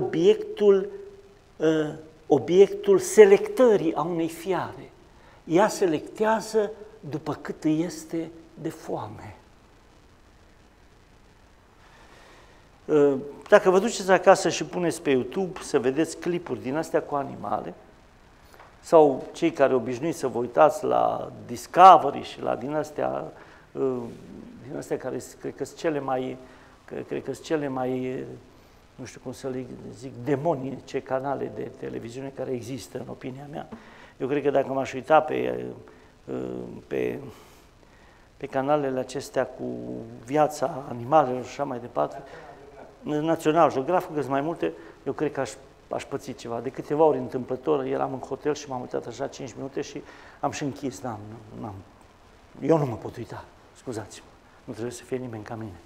[SPEAKER 1] obiectul selectării a unei fiare. Ea selectează după cât îi este de foame. Dacă vă duceți acasă și puneți pe YouTube să vedeți clipuri din astea cu animale, sau cei care obișnuiți să vă uitați la Discovery și la din astea care cred că sunt cele mai, nu știu cum să le zic, demonice canale de televiziune care există, în opinia mea. Eu cred că dacă m-aș uita pe canalele acestea cu viața animalelor și așa mai departe, Național Geographic, că sunt mai multe, eu cred că aș păți ceva. De câteva ori întâmplător, eram în hotel și m-am uitat așa 5 minute și am și închis. Eu nu mă pot uita, scuzați-mă, nu trebuie să fie nimeni ca mine.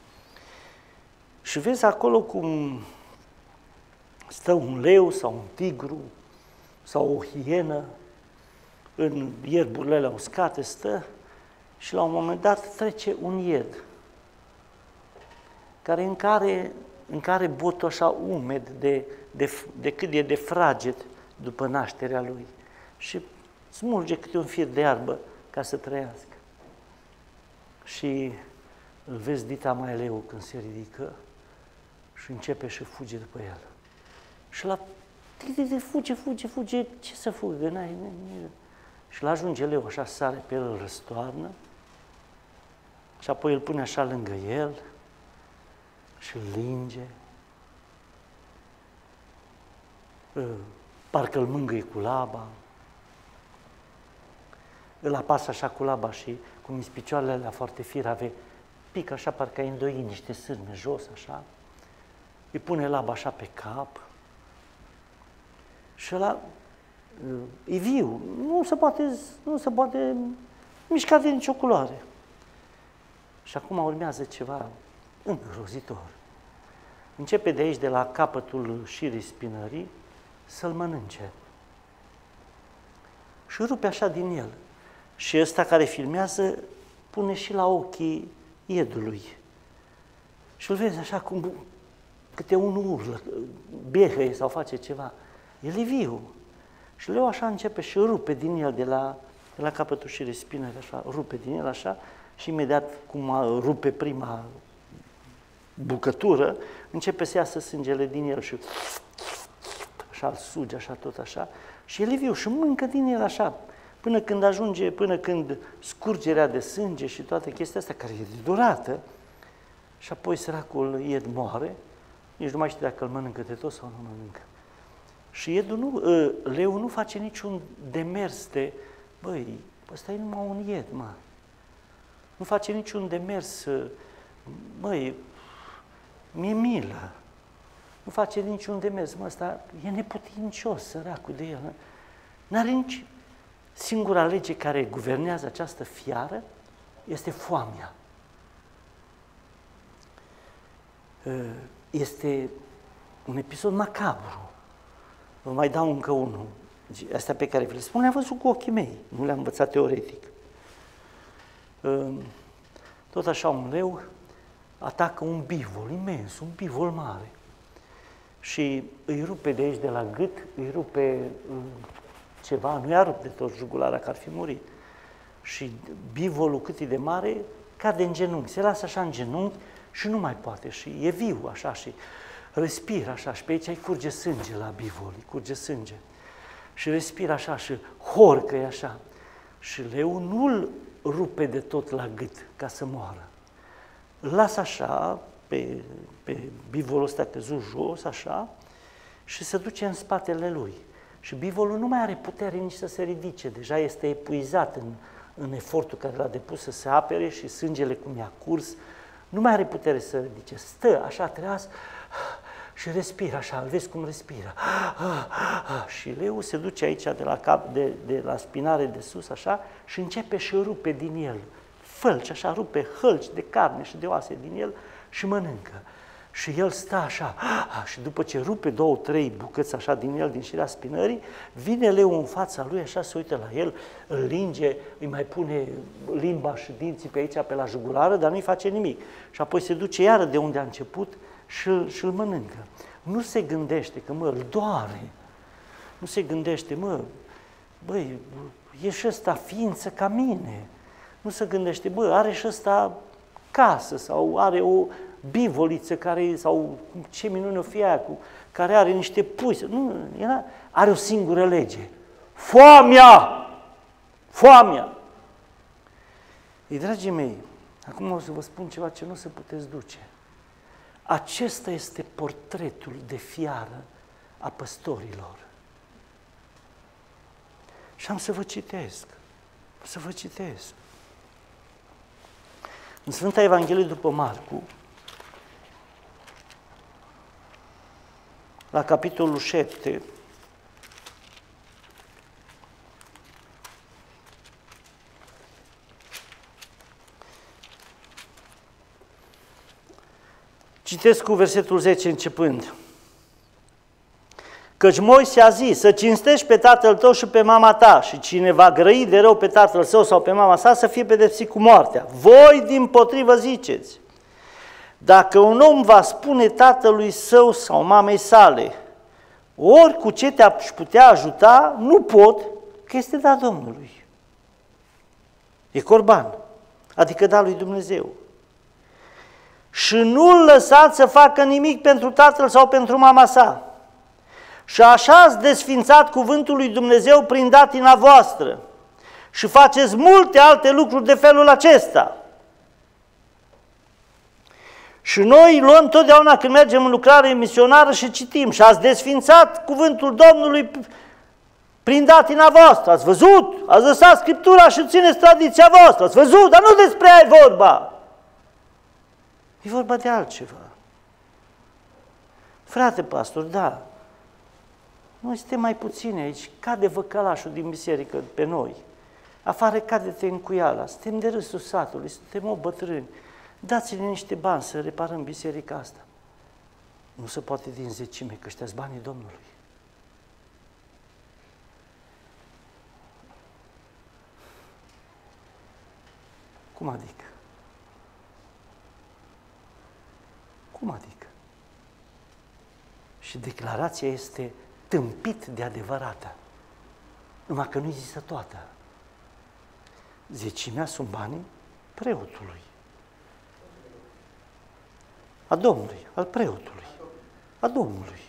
[SPEAKER 1] Și vezi acolo cum stă un leu sau un tigru sau o hienă în ierburile alea uscate, stă și la un moment dat trece un ied în care botul așa umed de cât e de fraged după nașterea lui și smulge câte un fir de iarbă ca să trăiască. Și îl vezi dita mai leu când se ridică și începe și fuge după el. Și la fuge, ce să fugă? Și l-ajunge leu, așa sare pe el, îl răstoarnă și apoi îl pune așa lângă el și îl linge, parcă îl mângâie cu laba, îl apasă așa cu laba și cum îi picioarele alea foarte firave, pică așa, parcă ai îndoi niște sârme jos, așa, îi pune laba așa pe cap și ăla e viu, nu se poate mișca de nicio culoare. Și acum urmează ceva îngrozitor. Începe de aici, de la capătul șirii spinării, să-l mănânce. Și rupe așa din el. Și ăsta care filmează pune și la ochii iedului. Și îl vezi așa cum câte unul urlă, behăie sau face ceva. El e viu. Și leu așa începe și rupe din el de la capătul și respinări, așa, rupe din el așa și imediat cum rupe prima bucătură, începe să iasă sângele din el și așa îl suge, așa tot așa. Și el e viu și mâncă din el așa, până când scurgerea de sânge și toate chestia asta, care e de durată, și apoi săracul ied moare, nici nu mai știe dacă îl mănâncă de tot sau nu mănâncă. Și leul nu face niciun demers de, băi, ăsta e numai un ied, mă. Nu face niciun demers, băi, mi-e milă. Nu face niciun demers, mă, ăsta e neputincios, săracul de el. N-are nici... Singura lege care guvernează această fiară este foamea. Este un episod macabru. Vă mai dau încă unul. Astea pe care vi le spun, le-am văzut cu ochii mei, nu le-am învățat teoretic. Tot așa un leu atacă un bivol imens, un bivol mare. Și îi rupe de aici, de la gât, îi rupe ceva, nu i-a rupt de tot jugulara, că ar fi murit. Și bivolul cât e de mare, cade în genunchi, se lasă așa în genunchi și nu mai poate. Și e viu așa și respiră așa și pe aici îi curge sânge la bivol, îi curge sânge. Și respiră așa și horcă așa. Și leul nu-l rupe de tot la gât ca să moară. Îl lasă așa, pe bivolul ăsta căzut jos, așa, și se duce în spatele lui. Și bivolul nu mai are putere nici să se ridice, deja este epuizat în efortul care l-a depus să se apere și sângele cum i-a curs, nu mai are putere să se ridice, stă așa treaz și respiră așa, îl vezi cum respiră. Și leul se duce aici de la cap, de la spinare de sus așa și începe și rupe din el, fălci așa, rupe hălci de carne și de oase din el și mănâncă. Și el stă așa, și după ce rupe 2-3 bucăți așa din el, din șirea spinării, vine leul în fața lui, așa se uită la el, îl linge, îi mai pune limba și dinții pe aici, pe la jugulară, dar nu-i face nimic. Și apoi se duce iară de unde a început și îl mănâncă. Nu se gândește că, mă, îl doare. Nu se gândește, mă, băi, e și ăsta ființă ca mine. Nu se gândește, bă, are și ăsta casă sau are o bivoliță care, sau ce minune o fie aia, care are niște pui. Nu, are o singură lege. Foamea! Foamea! Ei, dragii mei, acum o să vă spun ceva ce nu se puteți duce. Acesta este portretul de fiară a păstorilor. Și am să vă citesc. În Sfânta Evanghelie după Marcu, la capitolul 7, citesc cu versetul 10 începând. Căci Moise a zis, să cinstești pe tatăl tău și pe mama ta și cine va grăi de rău pe tatăl său sau pe mama sa să fie pedepsit cu moartea. Voi dimpotrivă ziceți, dacă un om va spune tatălui său sau mamei sale, ori cu ce te-aș putea ajuta, nu pot, că este dat Domnului. E corban, adică dat lui Dumnezeu. Și nu-l lăsați să facă nimic pentru tatăl sau pentru mama sa. Și așa ați desfințat cuvântul lui Dumnezeu prin datina voastră și faceți multe alte lucruri de felul acesta. Și noi luăm totdeauna când mergem în lucrare misionară și citim și ați desfințat cuvântul Domnului prin datina voastră. Ați văzut? Ați lăsat Scriptura și țineți tradiția voastră. Ați văzut? Dar nu despre aia e vorba. E vorba de altceva. Frate pastor, da, noi suntem mai puțini aici, cade văcălașul din biserică pe noi. Afară cade tencuiala, suntem de râsul satului, suntem o bătrâni. Dați-ne niște bani să reparăm biserica asta. Nu se poate din zecime, că ăștia-s banii Domnului. Cum adică? Cum adică? Și declarația este tâmpit de adevărată. Numai că nu există toată. Zecimea sunt banii preotului. A Domnului, al preotului, a Domnului.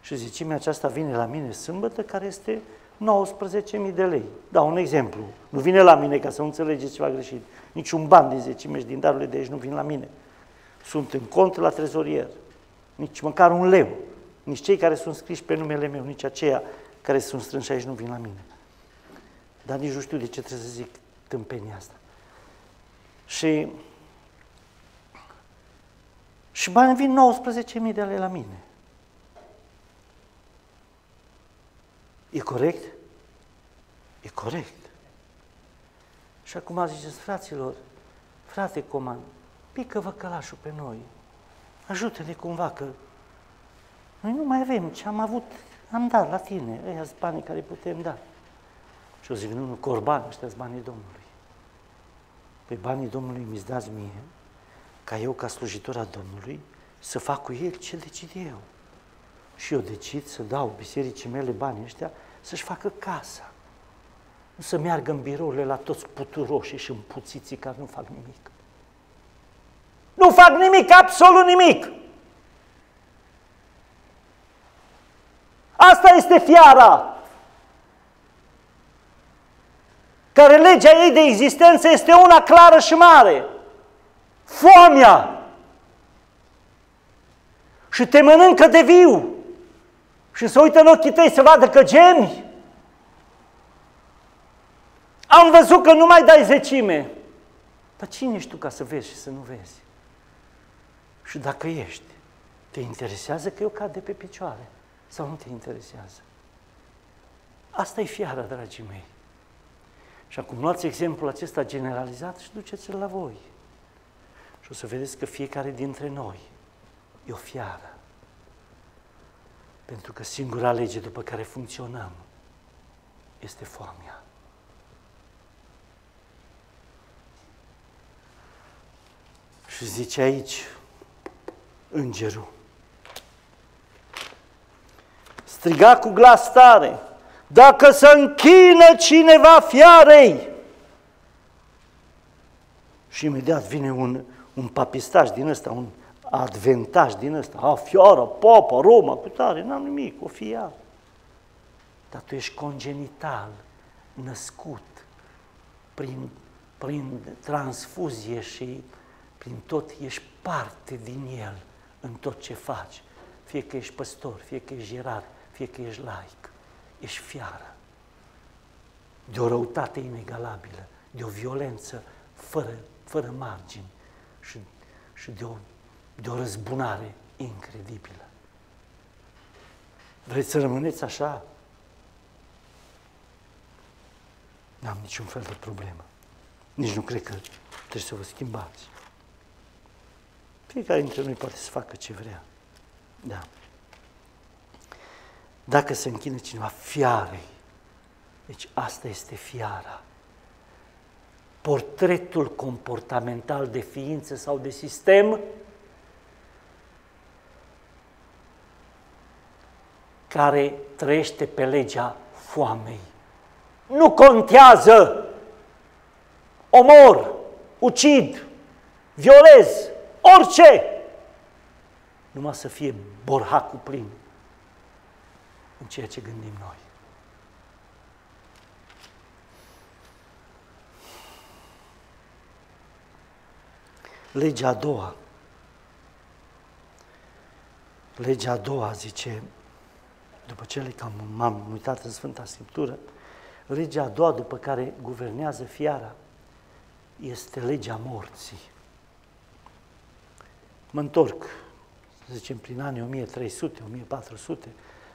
[SPEAKER 1] Și zecimea aceasta vine la mine sâmbătă, care este 19.000 de lei. Dau un exemplu. Nu vine la mine, ca să nu înțelegeți ceva greșit. Niciun ban din zecime și din darurile de aici nu vin la mine. Sunt în cont la trezorier. Nici măcar un leu. Nici cei care sunt scriși pe numele meu, nici aceia care sunt strânși aici nu vin la mine. Dar nici nu știu de ce trebuie să zic tâmpenia asta. Și banii vin 19.000 de lei la mine. E corect? E corect. Și acum ziceți, fraților, frate Coman, pică-vă călașul pe noi. Ajută-ne cumva, că noi nu mai avem ce am avut, am dat la tine, ăia sunt banii care putem da. Și o zic, nu, Corban, ăștia sunt banii Domnului. Păi banii Domnului mi-ți dați mie, ca eu, ca slujitor al Domnului, să fac cu el ce decid eu. Și eu decid să dau bisericii mele banii ăștia să-și facă casa. Nu să meargă în birourile la toți puturoșii și împuțiții care nu fac nimic. Nu fac nimic, absolut nimic! Asta este fiara, care legea ei de existență este una clară și mare. Foamea. Și te mănâncă de viu. Și se uită în ochii tăi să vadă că gemi. Am văzut că nu mai dai zecime. Dar cine ești tu ca să vezi și să nu vezi? Și dacă ești, te interesează că eu cad de pe picioare sau nu te interesează? Asta e fiara, dragii mei. Și acum luați exemplul acesta generalizat și duceți-l la voi. Și o să vedeți că fiecare dintre noi e o fiară. Pentru că singura lege după care funcționăm este foamea. Și zice aici îngerul, striga cu glas tare, dacă se închină cineva fiarei. Și imediat vine un papistaș din ăsta, un adventaș din ăsta, fiară, popă, Roma, cu tare, n-am nimic, o fiară. Dar tu ești congenital, născut, prin transfuzie și prin tot, ești parte din el în tot ce faci. Fie că ești păstor, fie că ești ierarh, fie că ești laic. Ești fiară. De o răutate inegalabilă, de o violență fără margini și de o răzbunare incredibilă. Vreți să rămâneți așa? N-am niciun fel de problemă. Nici nu cred că trebuie să vă schimbați. Fiecare dintre noi poate să facă ce vrea. Da. Dacă se închină cineva fiarei, deci asta este fiara. Portretul comportamental de ființă sau de sistem care trăiește pe legea foamei. Nu contează, omor, ucid, violez, orice, numai să fie borhacul plin în ceea ce gândim noi. Legea a doua. Legea a doua, zice, după ce m-am uitat în Sfânta Scriptură, legea a doua după care guvernează fiara este legea morții. Mă întorc, să zicem, prin anii 1300, 1400,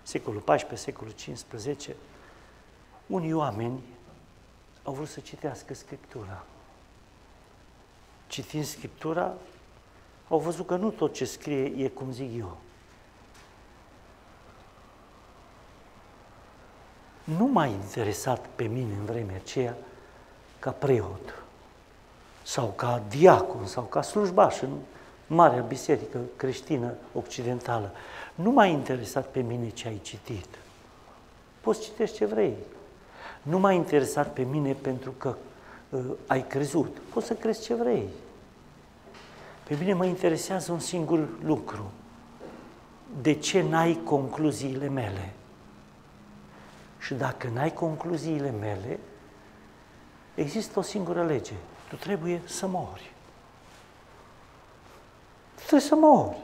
[SPEAKER 1] secolul XIV, secolul XV, unii oameni au vrut să citească Scriptura. Citind Scriptura, au văzut că nu tot ce scrie e cum zic eu. Nu m-a interesat pe mine în vremea aceea, ca preot, sau ca diacon, sau ca slujbaș în Marea Biserică Creștină Occidentală. Nu m-a interesat pe mine ce ai citit. Poți citești ce vrei. Nu m-a interesat pe mine pentru că ai crezut. Poți să crezi ce vrei. Pe mine mă interesează un singur lucru. De ce n-ai concluziile mele? Și dacă n-ai concluziile mele, există o singură lege. Tu trebuie să mori. Tu trebuie să mori.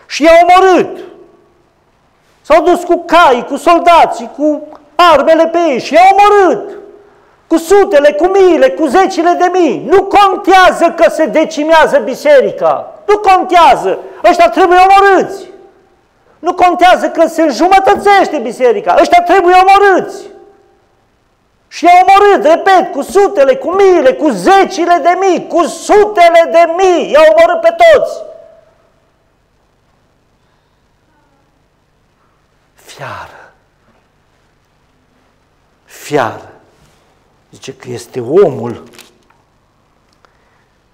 [SPEAKER 1] Și i-au omorât. S-au dus cu cai, cu soldații, cu armele pe ei și i-au omorât. Cu sutele, cu miile, cu zecile de mii. Nu contează că se decimează biserica. Nu contează. Ăștia trebuie omorâți. Nu contează că se înjumătățește biserica. Ăștia trebuie omorâți. Și i-au omorât, repet, cu sutele, cu miile, cu zecile de mii, cu sutele de mii. I-au omorât pe toți. Fiară. Fiară. Zice că este omul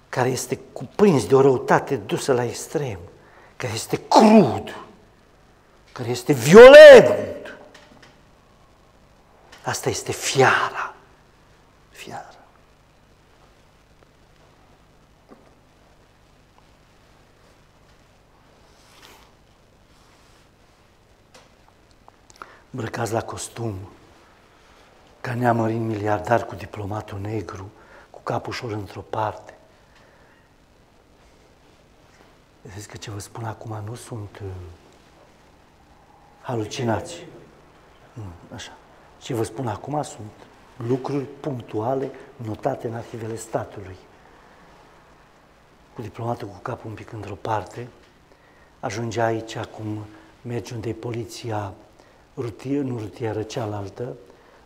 [SPEAKER 1] care este cuprins de o răutate dusă la extrem, care este crud, care este violent. Asta este fiara. Fiara. Îmbrăcați la costum, ca neamărin miliardar cu diplomatul negru, cu capul ușor într-o parte. Vedeți că ce vă spun acum nu sunt halucinații. Așa. Ce vă spun acum sunt lucruri punctuale notate în arhivele statului. Cu diplomatul cu capul un pic într-o parte, ajungea aici acum merge unde e poliția nu rutieră, cealaltă,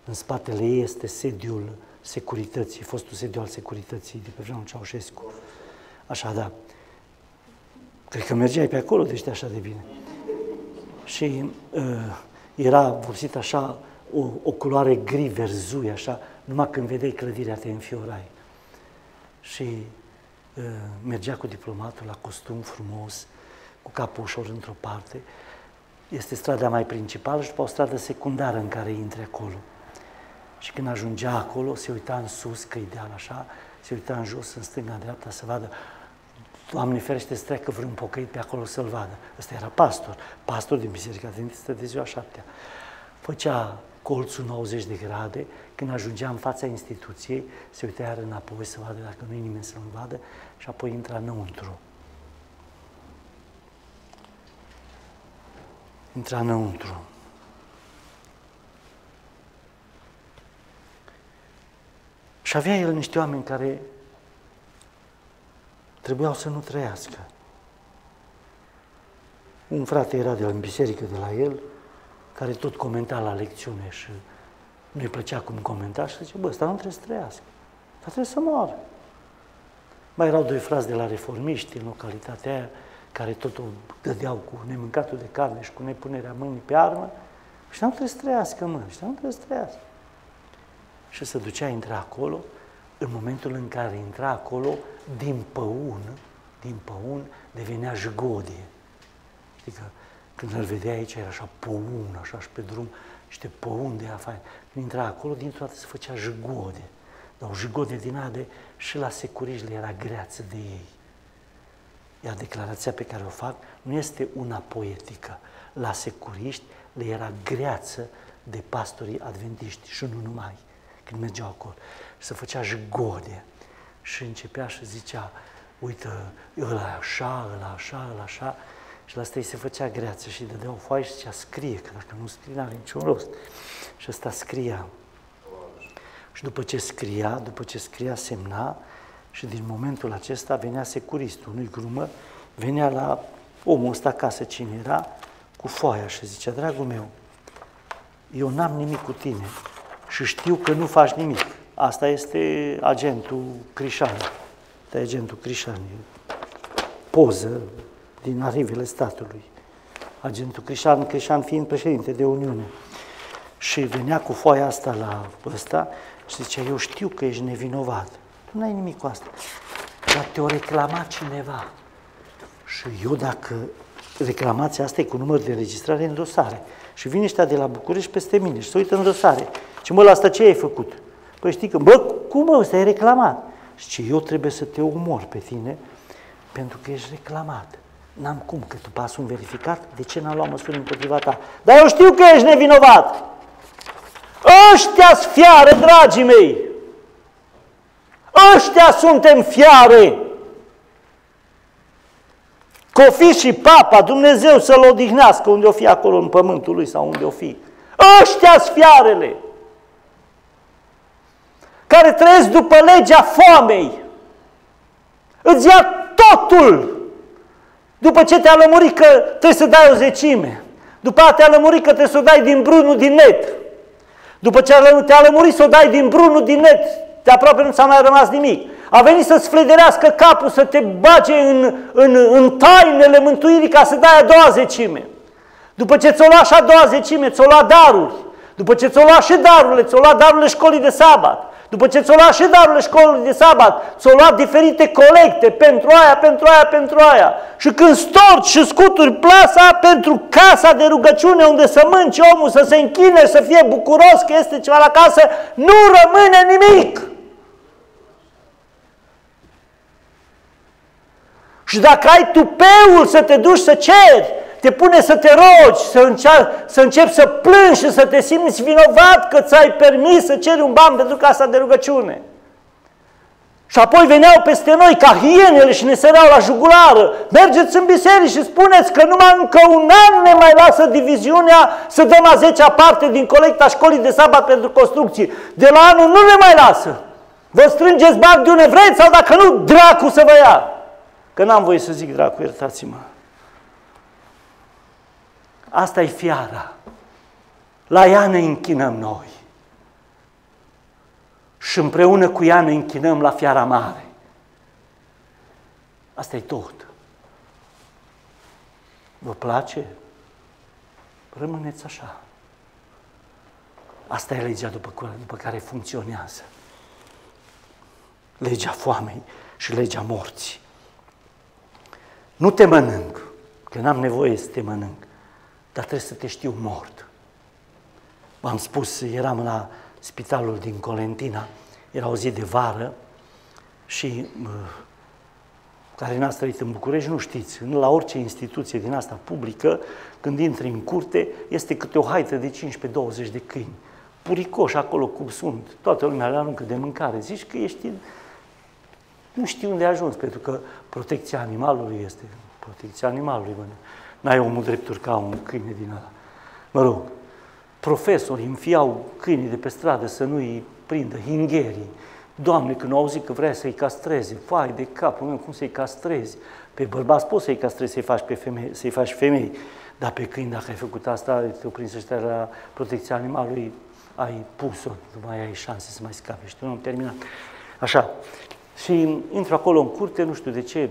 [SPEAKER 1] în spatele ei este sediul securității, fostul sediu al securității de pe vremea Ceaușescu. Așa, da. Cred că mergeai pe acolo, deci așa de bine. Și era vopsit așa, o culoare gri, verzui, așa, numai când vedeai clădirea te înfiorai. Și mergea cu diplomatul la costum frumos, cu capul ușor într-o parte. Este strada mai principală și după o stradă secundară în care intri acolo. Și când ajungea acolo, se uita în sus, că ideal așa, se uita în jos, în stânga, în dreapta, să vadă, Doamne ferește, să treacă vreun pocăit pe acolo să-l vadă. Ăsta era pastor din Biserica Adventistă de ziua 7-a. Făcea colțul 90 de grade, când ajungea în fața instituției, se uita iar înapoi să vadă dacă nu e nimeni să-l vadă și apoi intra înăuntru. Intra înăuntru. Și avea el niște oameni care trebuiau să nu trăiască. Un frate era de la biserică de la el, care tot comenta la lecțiune și nu-i plăcea cum comenta și zice, bă, ăsta nu trebuie să trăiască, dar trebuie să moară. Mai erau doi frați de la reformiști în localitatea aia, care tot o dădeau cu nemâncatul de carne și cu nepunerea mâinii pe armă, și nu trebuie să trăiască, mă, și nu trebuie să trăiască. Și se ducea, intra acolo, în momentul în care intra acolo, din păun devenea jgodie. Știi că când îl vedea aici era așa păun, așa și pe drum, niște păun de afară. Când intra acolo, dintr-o dată se făcea jgodie. Dar o jgodie din ade și la securiști le era greață de ei. Iar declarația pe care o fac nu este una poetică. La securiști le era greață de pastorii adventiști și nu numai, când mergeau acolo. Și se făcea jgodie. Și începea și zicea, uite, ăla așa, ăla așa, ăla așa. Și la asta îi se făcea greață și dădea o foaie și zicea, scrie, că dacă nu scrie, n-are niciun rost. Și ăsta scria. Și după ce scria, semna și din momentul acesta venea securistul, nu-i glumă, venea la omul ăsta acasă, cine era, cu foaia și zicea, dragul meu, eu n-am nimic cu tine și știu că nu faci nimic. Asta este agentul Crișan. Asta e agentul Crișan. Poză din arhivele statului. Agentul Crișan fiind președinte de Uniune. Și venea cu foaia asta la ăsta și zicea, eu știu că ești nevinovat. Tu n-ai nimic cu asta. Dar te-o reclama cineva. Și eu, dacă reclamația asta e cu număr de înregistrare în dosare, și vine ăștia de la București peste mine și se uită în dosare, și mă, la asta ce ai făcut? Păi știi că, bă, cum mă, ăsta e reclamat? Și ce, eu trebuie să te omor pe tine pentru că ești reclamat. N-am cum, că tu pas un verificat, de ce n-am luat măsuri împotriva ta? Dar eu știu că ești nevinovat! Ăștia-s fiare, dragii mei! Ăștia suntem fiare! Că o fi și papa, Dumnezeu să-l odihnească unde o fi acolo în pământul lui sau unde o fi. Ăștia-s fiarele! Care trăiesc după legea foamei. Îți ia totul! După ce te-a lămurit că trebuie să dai o zecime. După aceea te-a lămurit că trebuie să o dai din brunul din net. După ce te-a lămurit să o dai din brunul din net, de aproape nu ți-a mai rămas nimic. A venit să-ți flederească capul, să te bage în tainele mântuirii ca să dai a doua zecime. După ce ți-o lua și a doua zecime, ți-o lua daruri. După ce ți-o lua și darurile, ți-o lua darurile școlii de sabat. După ce ți-o lua și darurile școlii de sabat, ți-o lua diferite colecte pentru aia, pentru aia, pentru aia. Și când storci și scuturi plasa pentru casa de rugăciune unde să mânce omul, să se închine și să fie bucuros că este ceva la casă, nu rămâne nimic. Și dacă ai tupeul să te duci să ceri, te pune să te rogi, să începi să plângi și să te simți vinovat că ți-ai permis să ceri un ban pentru casa de rugăciune. Și apoi veneau peste noi ca hienele și ne săreau la jugulară. Mergeți în biserică și spuneți că numai încă un an ne mai lasă diviziunea să dăm a 10-a parte din colecta școlii de sabat pentru construcții. De la anul nu ne mai lasă. Vă strângeți bani de unde vreți sau dacă nu, dracu să vă ia. Că n-am voie să zic dracu, iertați-mă. Asta e fiara. La ea ne închinăm noi. Și împreună cu ea ne închinăm la fiara mare. Asta e tot. Vă place? Rămâneți așa. Asta e legea după care funcționează. Legea foamei și legea morții. Nu te mănânc, că n-am nevoie să te mănânc, dar trebuie să te știu mort. V-am spus, eram la spitalul din Colentina, era o zi de vară și care n-ați trăit în București, nu știți, la orice instituție din asta publică, când intri în curte, este câte o haită de 15-20 de câini. Puricoși acolo cum sunt, toată lumea le aruncă de mâncare. Zici că ești... Nu știu unde ai ajuns, pentru că protecția animalului este protecția animalului. N-ai omul drepturi ca un câine din ăla. Mă rog, profesorii înfiau câinii de pe stradă să nu-i prindă, hingherii. Doamne, când au auzit că vrea să-i castreze, fai de capul meu, cum să-i castrezi? Pe bărbați poți să-i castrezi, să-i faci femei, dar pe câini, dacă ai făcut asta, te-o prins ăștia la protecția animalului, ai pus-o, nu mai ai șanse să mai scape și tu nu am terminat. Așa. Și intru acolo în curte, nu știu de ce,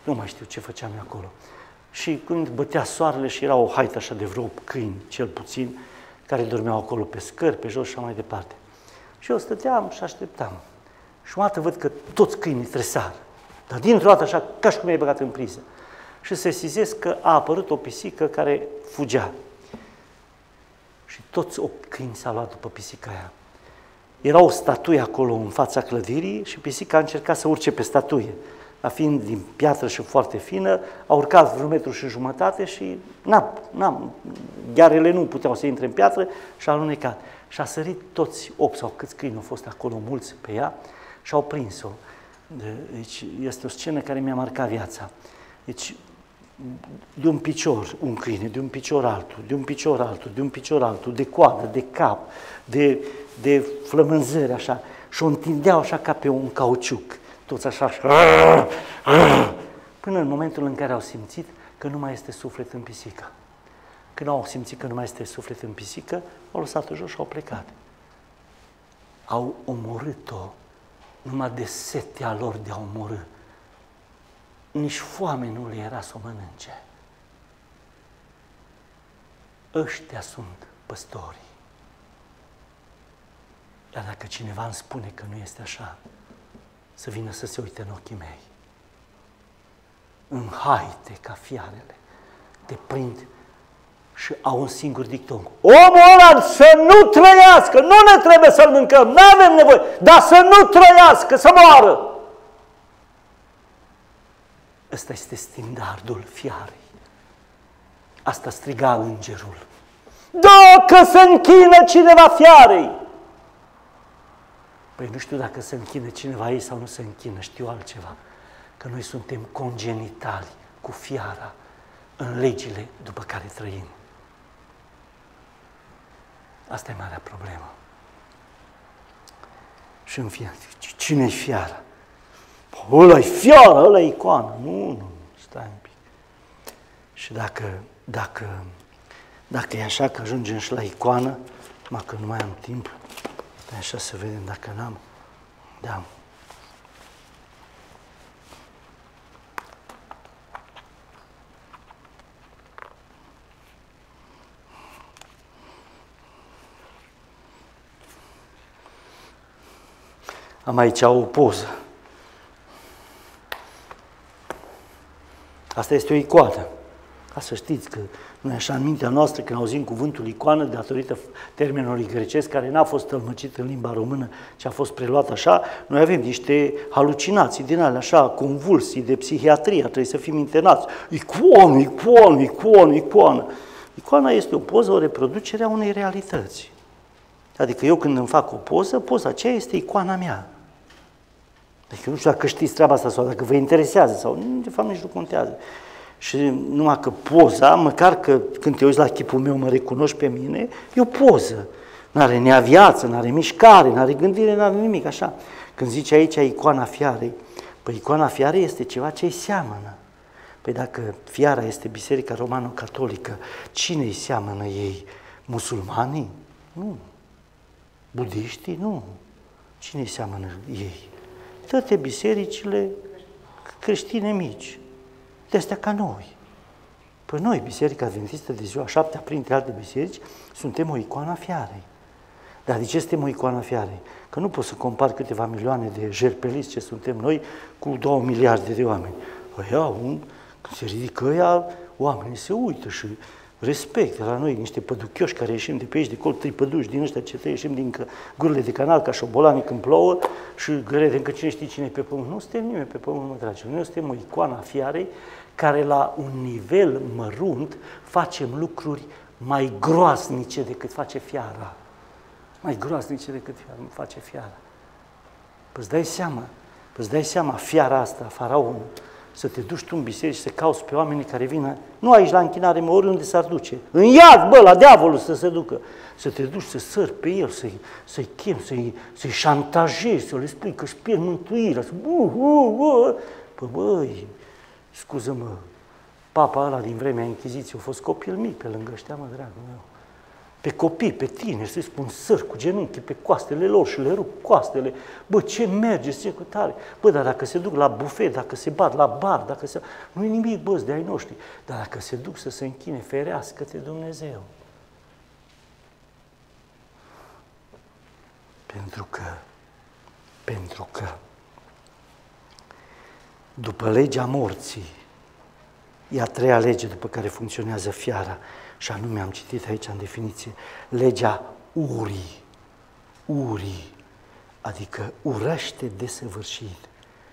[SPEAKER 1] nu mai știu ce făceam eu acolo. Și când bătea soarele și era o haită așa de vreo câini, cel puțin, care dormeau acolo pe scări, pe jos și așa mai departe. Și eu stăteam și așteptam. Și o dată văd că toți câinii tresar, dar dintr-o dată așa, ca și cum i-ai băgat în priză. Și se sesizez că a apărut o pisică care fugea. Și toți 8 câini s-au luat după pisica aia. Era o statuie acolo în fața clădirii și pisica a încercat să urce pe statuie. A fiind din piatră și foarte fină, a urcat vreo 1,5 metri și ghearele nu puteau să intre în piatră și a alunecat. Și a sărit toți 8 sau câți câini au fost acolo, mulți pe ea, și au prins-o. Deci este o scenă care mi-a marcat viața. Deci de un picior un câine, de un picior altul, de un picior altul, de un picior altul, de coadă, de cap, de flămânzări așa, și o întindeau așa ca pe un cauciuc, toți așa, până în momentul în care au simțit că nu mai este suflet în pisică. Când au simțit că nu mai este suflet în pisică, au lăsat-o jos și au plecat. Au omorât-o numai de setea lor de a omorâ. Nici foame nu le era să o mănânce. Ăștia sunt păstorii. Dar dacă cineva îmi spune că nu este așa, să vină să se uite în ochii mei. În haite ca fiarele, te prind și au un singur dicton. Omul ăla să nu trăiască, nu ne trebuie să-l mâncăm, nu avem nevoie, dar să nu trăiască, să moară. Ăsta este standardul fiarei. Asta striga îngerul. Dacă se închină cineva fiarei. Păi nu știu dacă se închină cineva ei sau nu se închină, știu altceva. Că noi suntem congenitali cu fiara în legile după care trăim. Asta e marea problemă. Și în fine, cine e fiara? Ăla-i fiara, ăla-i icoană. Nu, stai un pic. Și dacă e așa că ajungem și la icoană, numai că nu mai am timp, așa să vedem dacă n-am. Da. Am aici o poză. Asta este o icoană. Ca să știți că noi așa în mintea noastră, când auzim cuvântul icoană, datorită termenului grecesc, care n-a fost tălmăcit în limba română, ci a fost preluat așa, noi avem niște halucinații din alea, așa, convulsii de psihiatrie, trebuie să fim internați. Icoană, icoană, icoană, icoană. Icoana este o poză, o reproducere a unei realități. Adică eu când îmi fac o poză, poza aceea este icoana mea. Deci eu nu știu dacă știți treaba asta sau dacă vă interesează sau, de fapt, nici nu contează. Și numai că poza, măcar că când te uiți la chipul meu mă recunoști pe mine, e o poză. N-are nea viață, n-are mișcare, n-are gândire, n-are nimic, așa. Când zice aici icoana fiarei, păi icoana fiarei este ceva ce îi seamănă. Păi dacă fiara este Biserica Romano-Catolică, cine îi seamănă ei? Musulmanii? Nu. Budiștii? Nu. Cine îi seamănă ei? Toate bisericile creștine mici. De astea ca noi. Păi noi, Biserica Adventistă de ziua 7, printre alte biserici, suntem o icoană a fiarei. Dar de ce suntem o icoană a fiarei? Că nu pot să compar câteva milioane de jerpeliți ce suntem noi cu 2 miliarde de oameni. Când se ridică ăia, oamenii se uită și respectă la noi niște păduchioși care ieșim de pe aici, de acolo, tripăduși din ăștia ce ieșim din gurile de canal ca șobolani când plouă și credem că cine știe cine e pe pământ. Nu suntem nimeni pe pământ, mă dragi. Noi suntem o icoană a fiarei care la un nivel mărunt facem lucruri mai groaznice decât face fiara. Mai groaznice decât face fiara. Păi îți dai seama, fiara asta, faraonul, să te duci tu în biserici să cauți pe oamenii care vin, nu aici la închinare, mă, oriunde s-ar duce. În iad, la diavolul să se ducă. Să te duci să sări pe el, să-i chem, să-i șantajezi, să le spui că își pierd mântuirea. Păi băi, scuză-mă, papa ăla din vremea Închiziției a fost copil mic pe lângă ăștia, mă, dragul meu. Pe copii, pe tineri, să-i spun sări cu genunchi pe coastele lor și le rup coastele. Bă, ce merge, ce cu tare. Bă, dar dacă se duc la bufet, dacă se bat la bar, dacă se... Nu-i nimic, bă, de ai noștri. Dar dacă se duc să se închine, ferească-te Dumnezeu. Pentru că după legea morții, e a treia lege după care funcționează fiara, și anume, am citit aici în definiție, legea urii, adică urăște desăvârșit.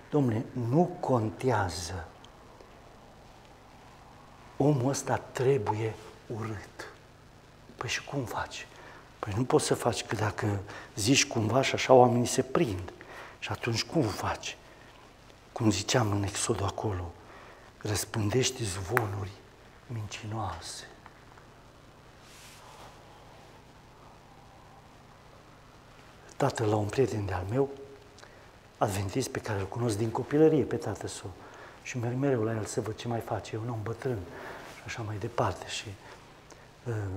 [SPEAKER 1] Dom'le, nu contează. Omul ăsta trebuie urât. Păi și cum faci? Păi nu poți să faci, că dacă zici cumva și așa oamenii se prind. Și atunci cum faci? Cum ziceam în Exodul acolo, răspândești zvonuri mincinoase. Tatăl la un prieten de-al meu, adventist, pe care îl cunosc din copilărie, pe tatăl său. Și merg mereu la el să văd ce mai face, e un om bătrân și așa mai departe. Și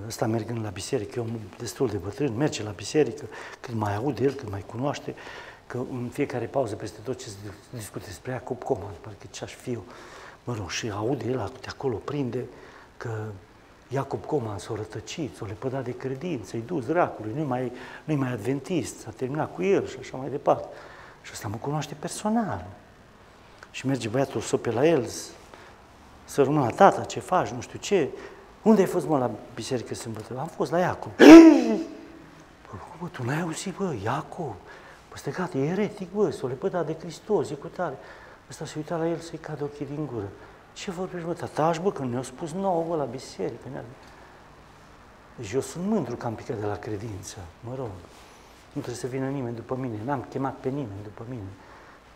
[SPEAKER 1] ăsta mergând la biserică, eu destul de bătrân, merge la biserică, cât mai aude el, cât mai cunoaște, că în fiecare pauză, peste tot ce se discute despre Iacob Coman, parcă ce-aș fi eu, mă rog, și aude el de acolo, prinde că Iacob Coman s-a rătăcit, s-a lepădat de credință, i-a dus dracului, nu-i mai adventist, s-a terminat cu el și așa mai departe. Și ăsta mă cunoaște personal. Și merge băiatul să pe la el, să rămână, tata, ce faci, nu știu ce. Unde ai fost, mă, la biserică sâmbătă? Am fost la Iacov. Bă, tu n-ai auzit, bă, Iacov? Bă, stai gata, e eretic, bă, s-o lepădat de Hristos, e cu tare. Ăsta se uita la el să-i cadă ochii din gură. Ce vorbești, bă, tataș, bă, că ne-au spus nouă, bă, la biserică. Deci eu sunt mândru că am picat de la credință, mă rog. Nu trebuie să vină nimeni după mine, n-am chemat pe nimeni după mine.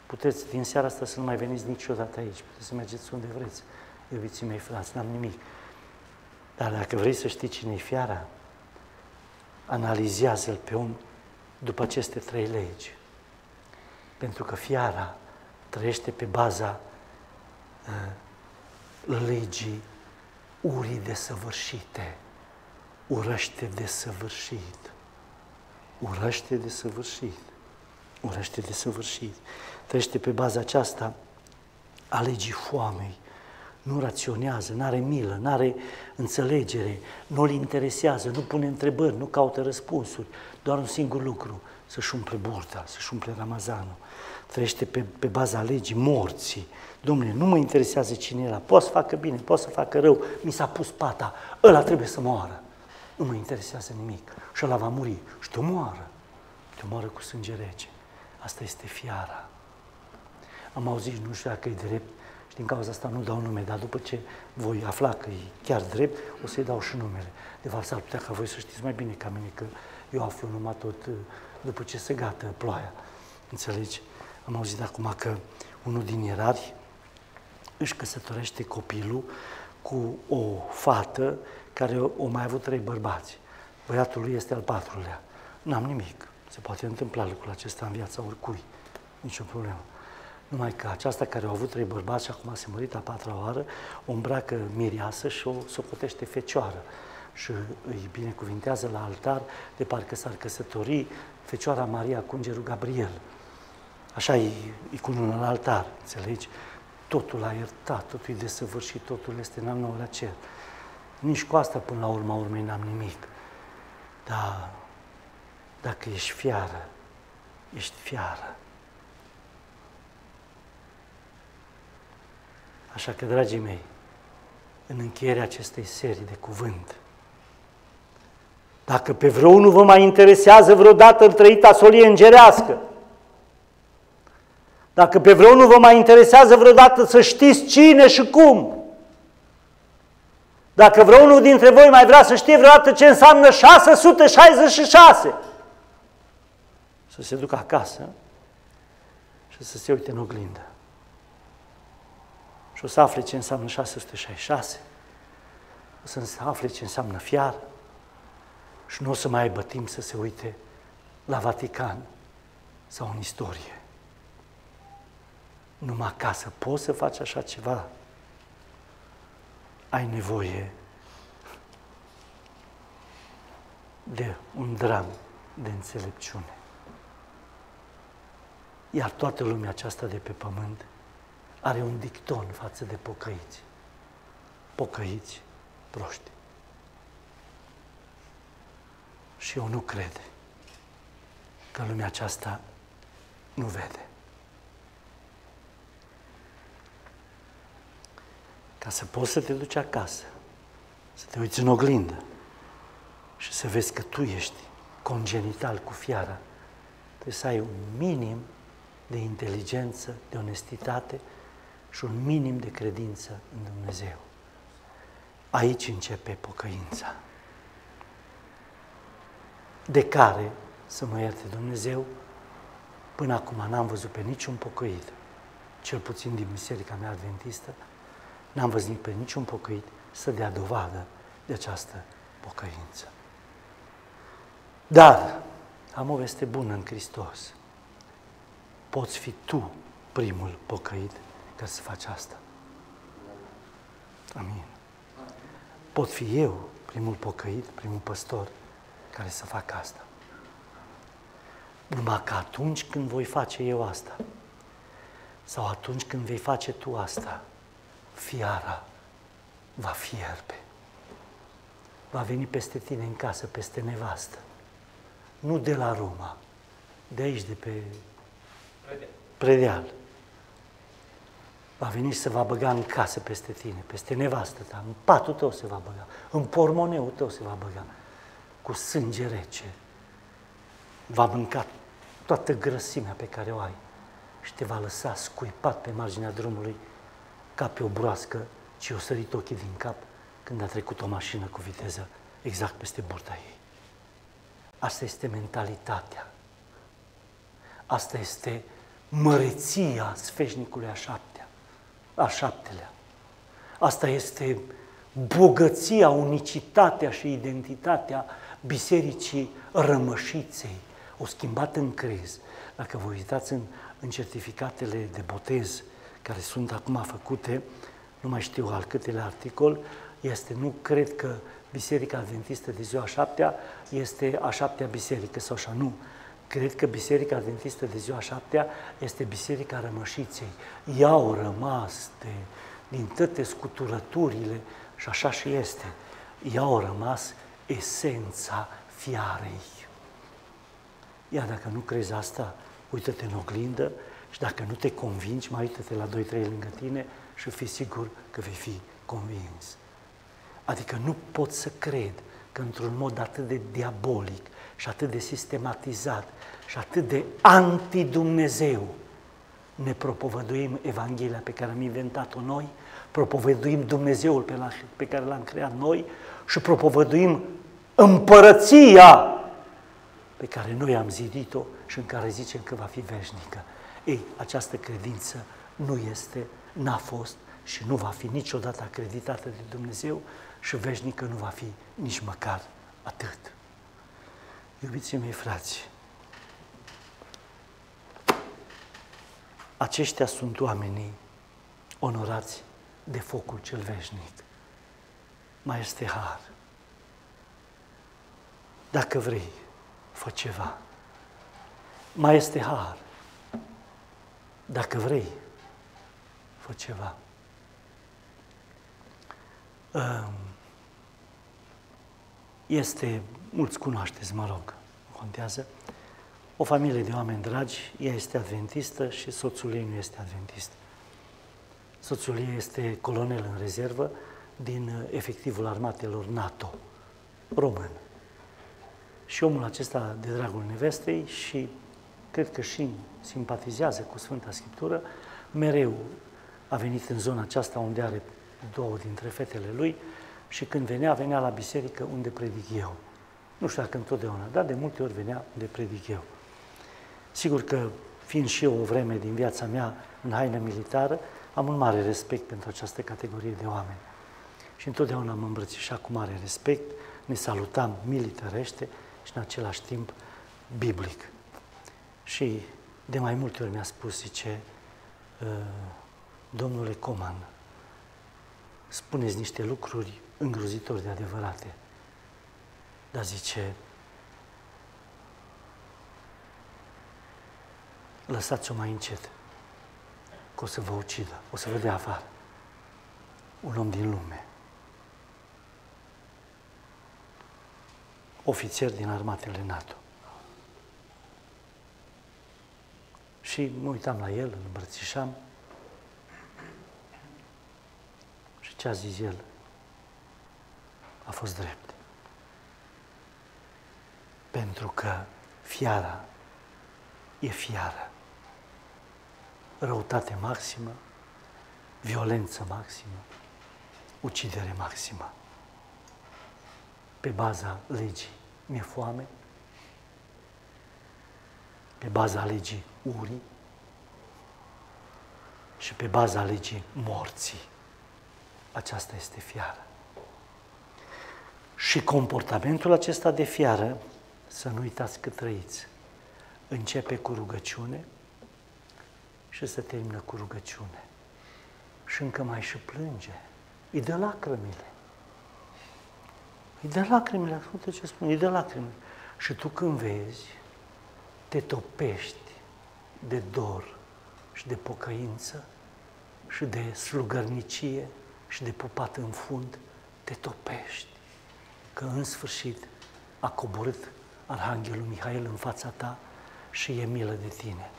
[SPEAKER 1] Puteți din seara asta să nu mai veniți niciodată aici, puteți să mergeți unde vreți, iubiții mei frați, n-am nimic. Dar dacă vrei să știi cine e fiara, analizează-l pe om după aceste 3 legi. Pentru că fiara trăiește pe baza legii urii desăvârșite. Urăște desăvârșit. Urăște desăvârșit. Urăște desăvârșit. Trăiește pe baza aceasta a legii foamei. Nu raționează, n-are milă, n-are înțelegere, nu-l interesează, nu pune întrebări, nu caută răspunsuri. Doar un singur lucru, să-și umple burta, să-și umple ramazanul. Trăiește pe baza legii morții. Dom'le, nu mă interesează cine era, poate să facă bine, poate să facă rău, mi s-a pus pata, ăla trebuie să moară. Nu mă interesează nimic și ăla va muri și te omoară. Te omoară cu sânge rece. Asta este fiara. Am auzit, nu știu dacă e drept, și din cauza asta nu dau nume, dar după ce voi afla că e chiar drept, o să-i dau și numele. De fapt, s-ar putea ca voi să știți mai bine ca mine, că eu aflu numai tot după ce se gată ploaia. Înțelegi? Am auzit acum că unul din ierari își căsătorește copilul cu o fată care o mai avut 3 bărbați. Băiatul lui este al 4-lea. N-am nimic. Se poate întâmpla lucrul acesta în viața oricui. Nici o problemă. Numai că aceasta care a avut 3 bărbați și acum se mărit a 4-a oară, o îmbracă mireasă și o socotește fecioară. Și îi binecuvintează la altar de parcă s-ar căsători Fecioara Maria cu Îngerul Gabriel. Așa e cu unul la altar, înțelegi? Totul a iertat, totul e desăvârșit, totul este în al 9-lea cer. Nici cu asta până la urma urmei n-am nimic. Dar dacă ești fiară, ești fiară. Așa că, dragii mei, în încheierea acestei serii de cuvânt, dacă pe vreo nu vă mai interesează vreodată trăita solie îngerească, dacă pe vreo nu vă mai interesează vreodată să știți cine și cum, dacă vreunul dintre voi mai vrea să știe vreodată ce înseamnă 666, să se ducă acasă și să se uite în oglindă. Și o să afle ce înseamnă 666, o să afle ce înseamnă fiară și nu o să mai aibă timp să se uite la Vatican sau în istorie. Numai ca să poți să faci așa ceva, ai nevoie de un dram de înțelepciune. Iar toată lumea aceasta de pe pământ are un dicton față de pocăiți. Pocăiți proști. Și eu nu cred că lumea aceasta nu vede. Ca să poți să te duci acasă, să te uiți în oglindă și să vezi că tu ești congenital cu fiara, trebuie să ai un minim de inteligență, de onestitate și un minim de credință în Dumnezeu. Aici începe pocăința, de care, să mă ierte Dumnezeu, până acum n-am văzut pe niciun pocăit, cel puțin din biserica mea adventistă, n-am văzut pe niciun pocăit să dea dovadă de această pocăință. Dar am o veste bună în Hristos. Poți fi tu primul pocăit care să faci asta. Amin. Pot fi eu primul pocăit, primul păstor care să fac asta. Numai că atunci când voi face eu asta, sau atunci când vei face tu asta, fiara va fierbe. Va veni peste tine în casă, peste nevastă. Nu de la Roma, de aici, de pe Predeal. Va veni și se va băga în casă peste tine, peste nevastă ta, în patul tău se va băga, în pormoneul tău se va băga, cu sânge rece. Va mânca toată grăsimea pe care o ai și te va lăsa scuipat pe marginea drumului ca pe o broască, ci o sărit ochii din cap când a trecut o mașină cu viteză exact peste burta ei. Asta este mentalitatea. Asta este măreția sfeșnicului a șaptelea. Asta este bogăția, unicitatea și identitatea Bisericii Rămășiței, o schimbat în crez. Dacă vă uitați în certificatele de botez care sunt acum făcute, nu mai știu al câtelea articol, nu cred că Biserica Adventistă de ziua șaptea este a șaptea biserică sau așa, nu. Cred că Biserica Adventistă de ziua șaptea este Biserica Rămășiței. Ea au rămas din toate scuturăturile și așa și este. Ea au rămas esența fiarei. Iar dacă nu crezi asta, uită-te în oglindă și dacă nu te convingi, mai uită-te la 2-3 lângă tine și fii sigur că vei fi convins. Adică nu pot să cred că într-un mod atât de diabolic și atât de sistematizat și atât de anti-Dumnezeu ne propovăduim Evanghelia pe care am inventat-o noi, propovăduim Dumnezeul pe care l-am creat noi și propovăduim împărăția pe care noi am zidit-o și în care zicem că va fi veșnică. Ei, această credință nu este, n-a fost și nu va fi niciodată acreditată de Dumnezeu și veșnică nu va fi nici măcar atât. Iubiții mei frați, aceștia sunt oamenii onorați de focul cel veșnic. Mai este har. Dacă vrei, fă ceva. Mai este har. Dacă vrei, fă ceva. Mulți cunoașteți, mă rog, contează, o familie de oameni dragi, ea este adventistă și soțul ei nu este adventist. Soțul ei este colonel în rezervă din efectivul armatelor NATO, român. Și omul acesta, de dragul nevestei și cred că și simpatizează cu Sfânta Scriptură, mereu a venit în zona aceasta unde are 2 dintre fetele lui și când venea la biserică unde predic eu. Nu știu dacă întotdeauna, dar de multe ori venea unde predic eu. Sigur că, fiind și eu o vreme din viața mea în haină militară, am un mare respect pentru această categorie de oameni. Și întotdeauna am îmbrățișat cu mare respect, ne salutam militarește și în același timp biblic. Și de mai multe ori mi-a spus, zice, domnule Coman, spuneți niște lucruri îngrozitori de adevărate, dar zice, lăsați-o mai încet, că o să vă ucidă, o să vă dea afară. Un om din lume. Ofițer din armatele NATO. Și mă uitam la el, îl îmbrățișam și ce a zis el a fost drept. Pentru că fiara e fiară. Răutate maximă, violență maximă, ucidere maximă. Pe baza legii mi-e foame, pe baza legii urii și pe baza legii morții. Aceasta este fiară. Și comportamentul acesta de fiară, să nu uitați că trăiți, începe cu rugăciune și se termină cu rugăciune. Și încă mai și plânge. Îi dă lacrimile. Îi dă lacrimile, ascultă ce spun, îi dă lacrimile. Și tu când vezi, te topești de dor și de pocăință și de slugărnicie și de pupat în fund, te topești. Că în sfârșit a coborât Arhanghelul Mihail în fața ta și e milă de tine.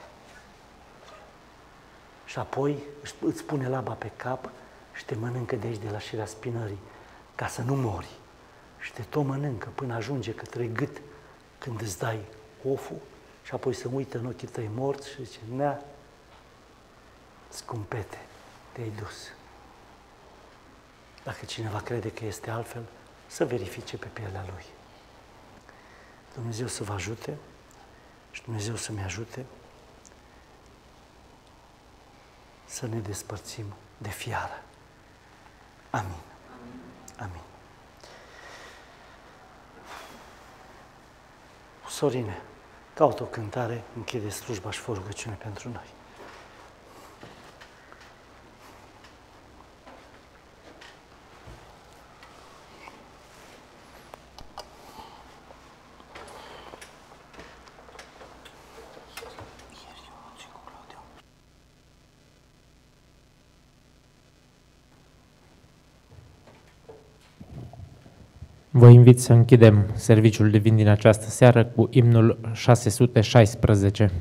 [SPEAKER 1] și apoi îți pune laba pe cap și te mănâncă de aici, de la șirea spinării, ca să nu mori. Și te tot mănâncă până ajunge către gât, când îți dai oful și apoi se uită în ochii tăi morți și zice, nea, scumpete, te-ai dus. Dacă cineva crede că este altfel, să verifice pe pielea lui. Dumnezeu să vă ajute și Dumnezeu să-mi ajute să ne despărțim de fiară. Amin. Amin. Sorine, caută o cântare, închide slujba și fă rugăciune pentru noi.
[SPEAKER 8] Vă invit să închidem serviciul divin din această seară cu imnul 616.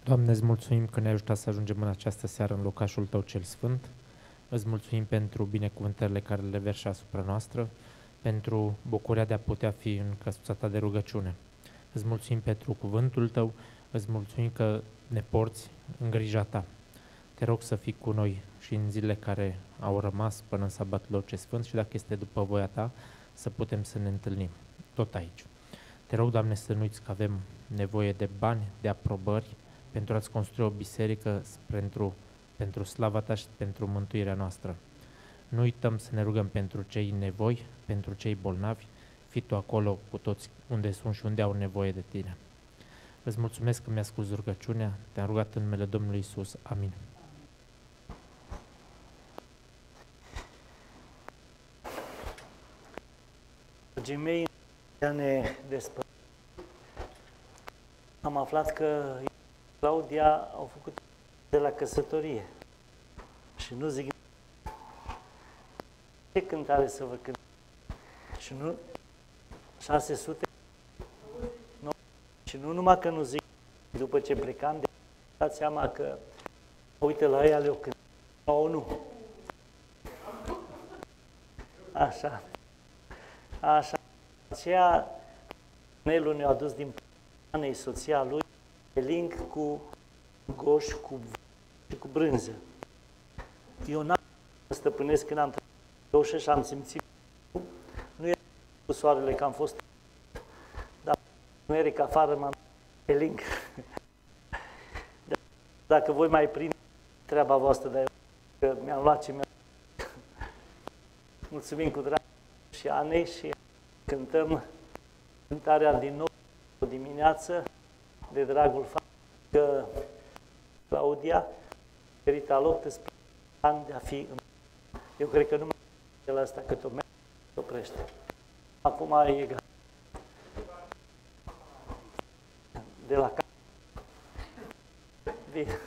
[SPEAKER 8] Doamne, îți mulțumim că ne-ai ajutat să ajungem în această seară în locașul Tău cel Sfânt. Îți mulțumim pentru binecuvântările care le verși asupra noastră, pentru bucuria de a putea fi în căsuța Ta de rugăciune. Îți mulțumim pentru cuvântul Tău, îți mulțumim că ne porți în grija Ta. Te rog să fii cu noi și în zilele care au rămas până în sabatul Tău cel Sfânt și dacă este după voia Ta, să putem să ne întâlnim tot aici. Te rog, Doamne, să nu uiți că avem nevoie de bani, de aprobări, pentru a-ți construi o biserică pentru slava Ta și pentru mântuirea noastră. Nu uităm să ne rugăm pentru cei în nevoi, pentru cei bolnavi, fii Tu acolo cu toți unde sunt și unde au nevoie de Tine. Îți mulțumesc că mi-asculți rugăciunea, Te-am rugat în numele Domnului Iisus. Amin.
[SPEAKER 1] Dragii mei, ne despărțim. Am aflat că Claudia au făcut de la căsătorie. Și nu zic ce cântare să vă cânt. Și nu 600. Nu, și nu numai că nu zic, după ce plecam, dați seama că uite la ea le-o cânt. Sau nu. Așa. Așa. Aceea, Nelu ne-a adus din Anei, soția lui, pe link cu goș, și cu brânză. Eu n-am să stăpânesc când am trăit pe ușă și am simțit. Nu era cu soarele că am fost, dar America afară m-am pe link. Dacă voi mai prinde treaba voastră, dar eu mi-am luat ce mi-am. Mulțumim cu drag și Anei și cântăm cântarea din nou o dimineață de dragul faptului că Claudia ferit al 18 ani de a fi în... Eu cred că nu mai de la asta cât o merge, se oprește. Acum e egal. De la cap. Bine.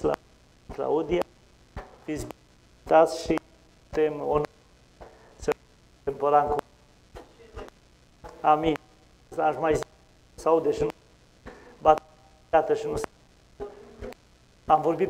[SPEAKER 1] La Claudia, fiți binecuvântați și suntem onorați să temporan cu. Amin. Aș mai zice, să aude și nu bate și nu. Am vorbit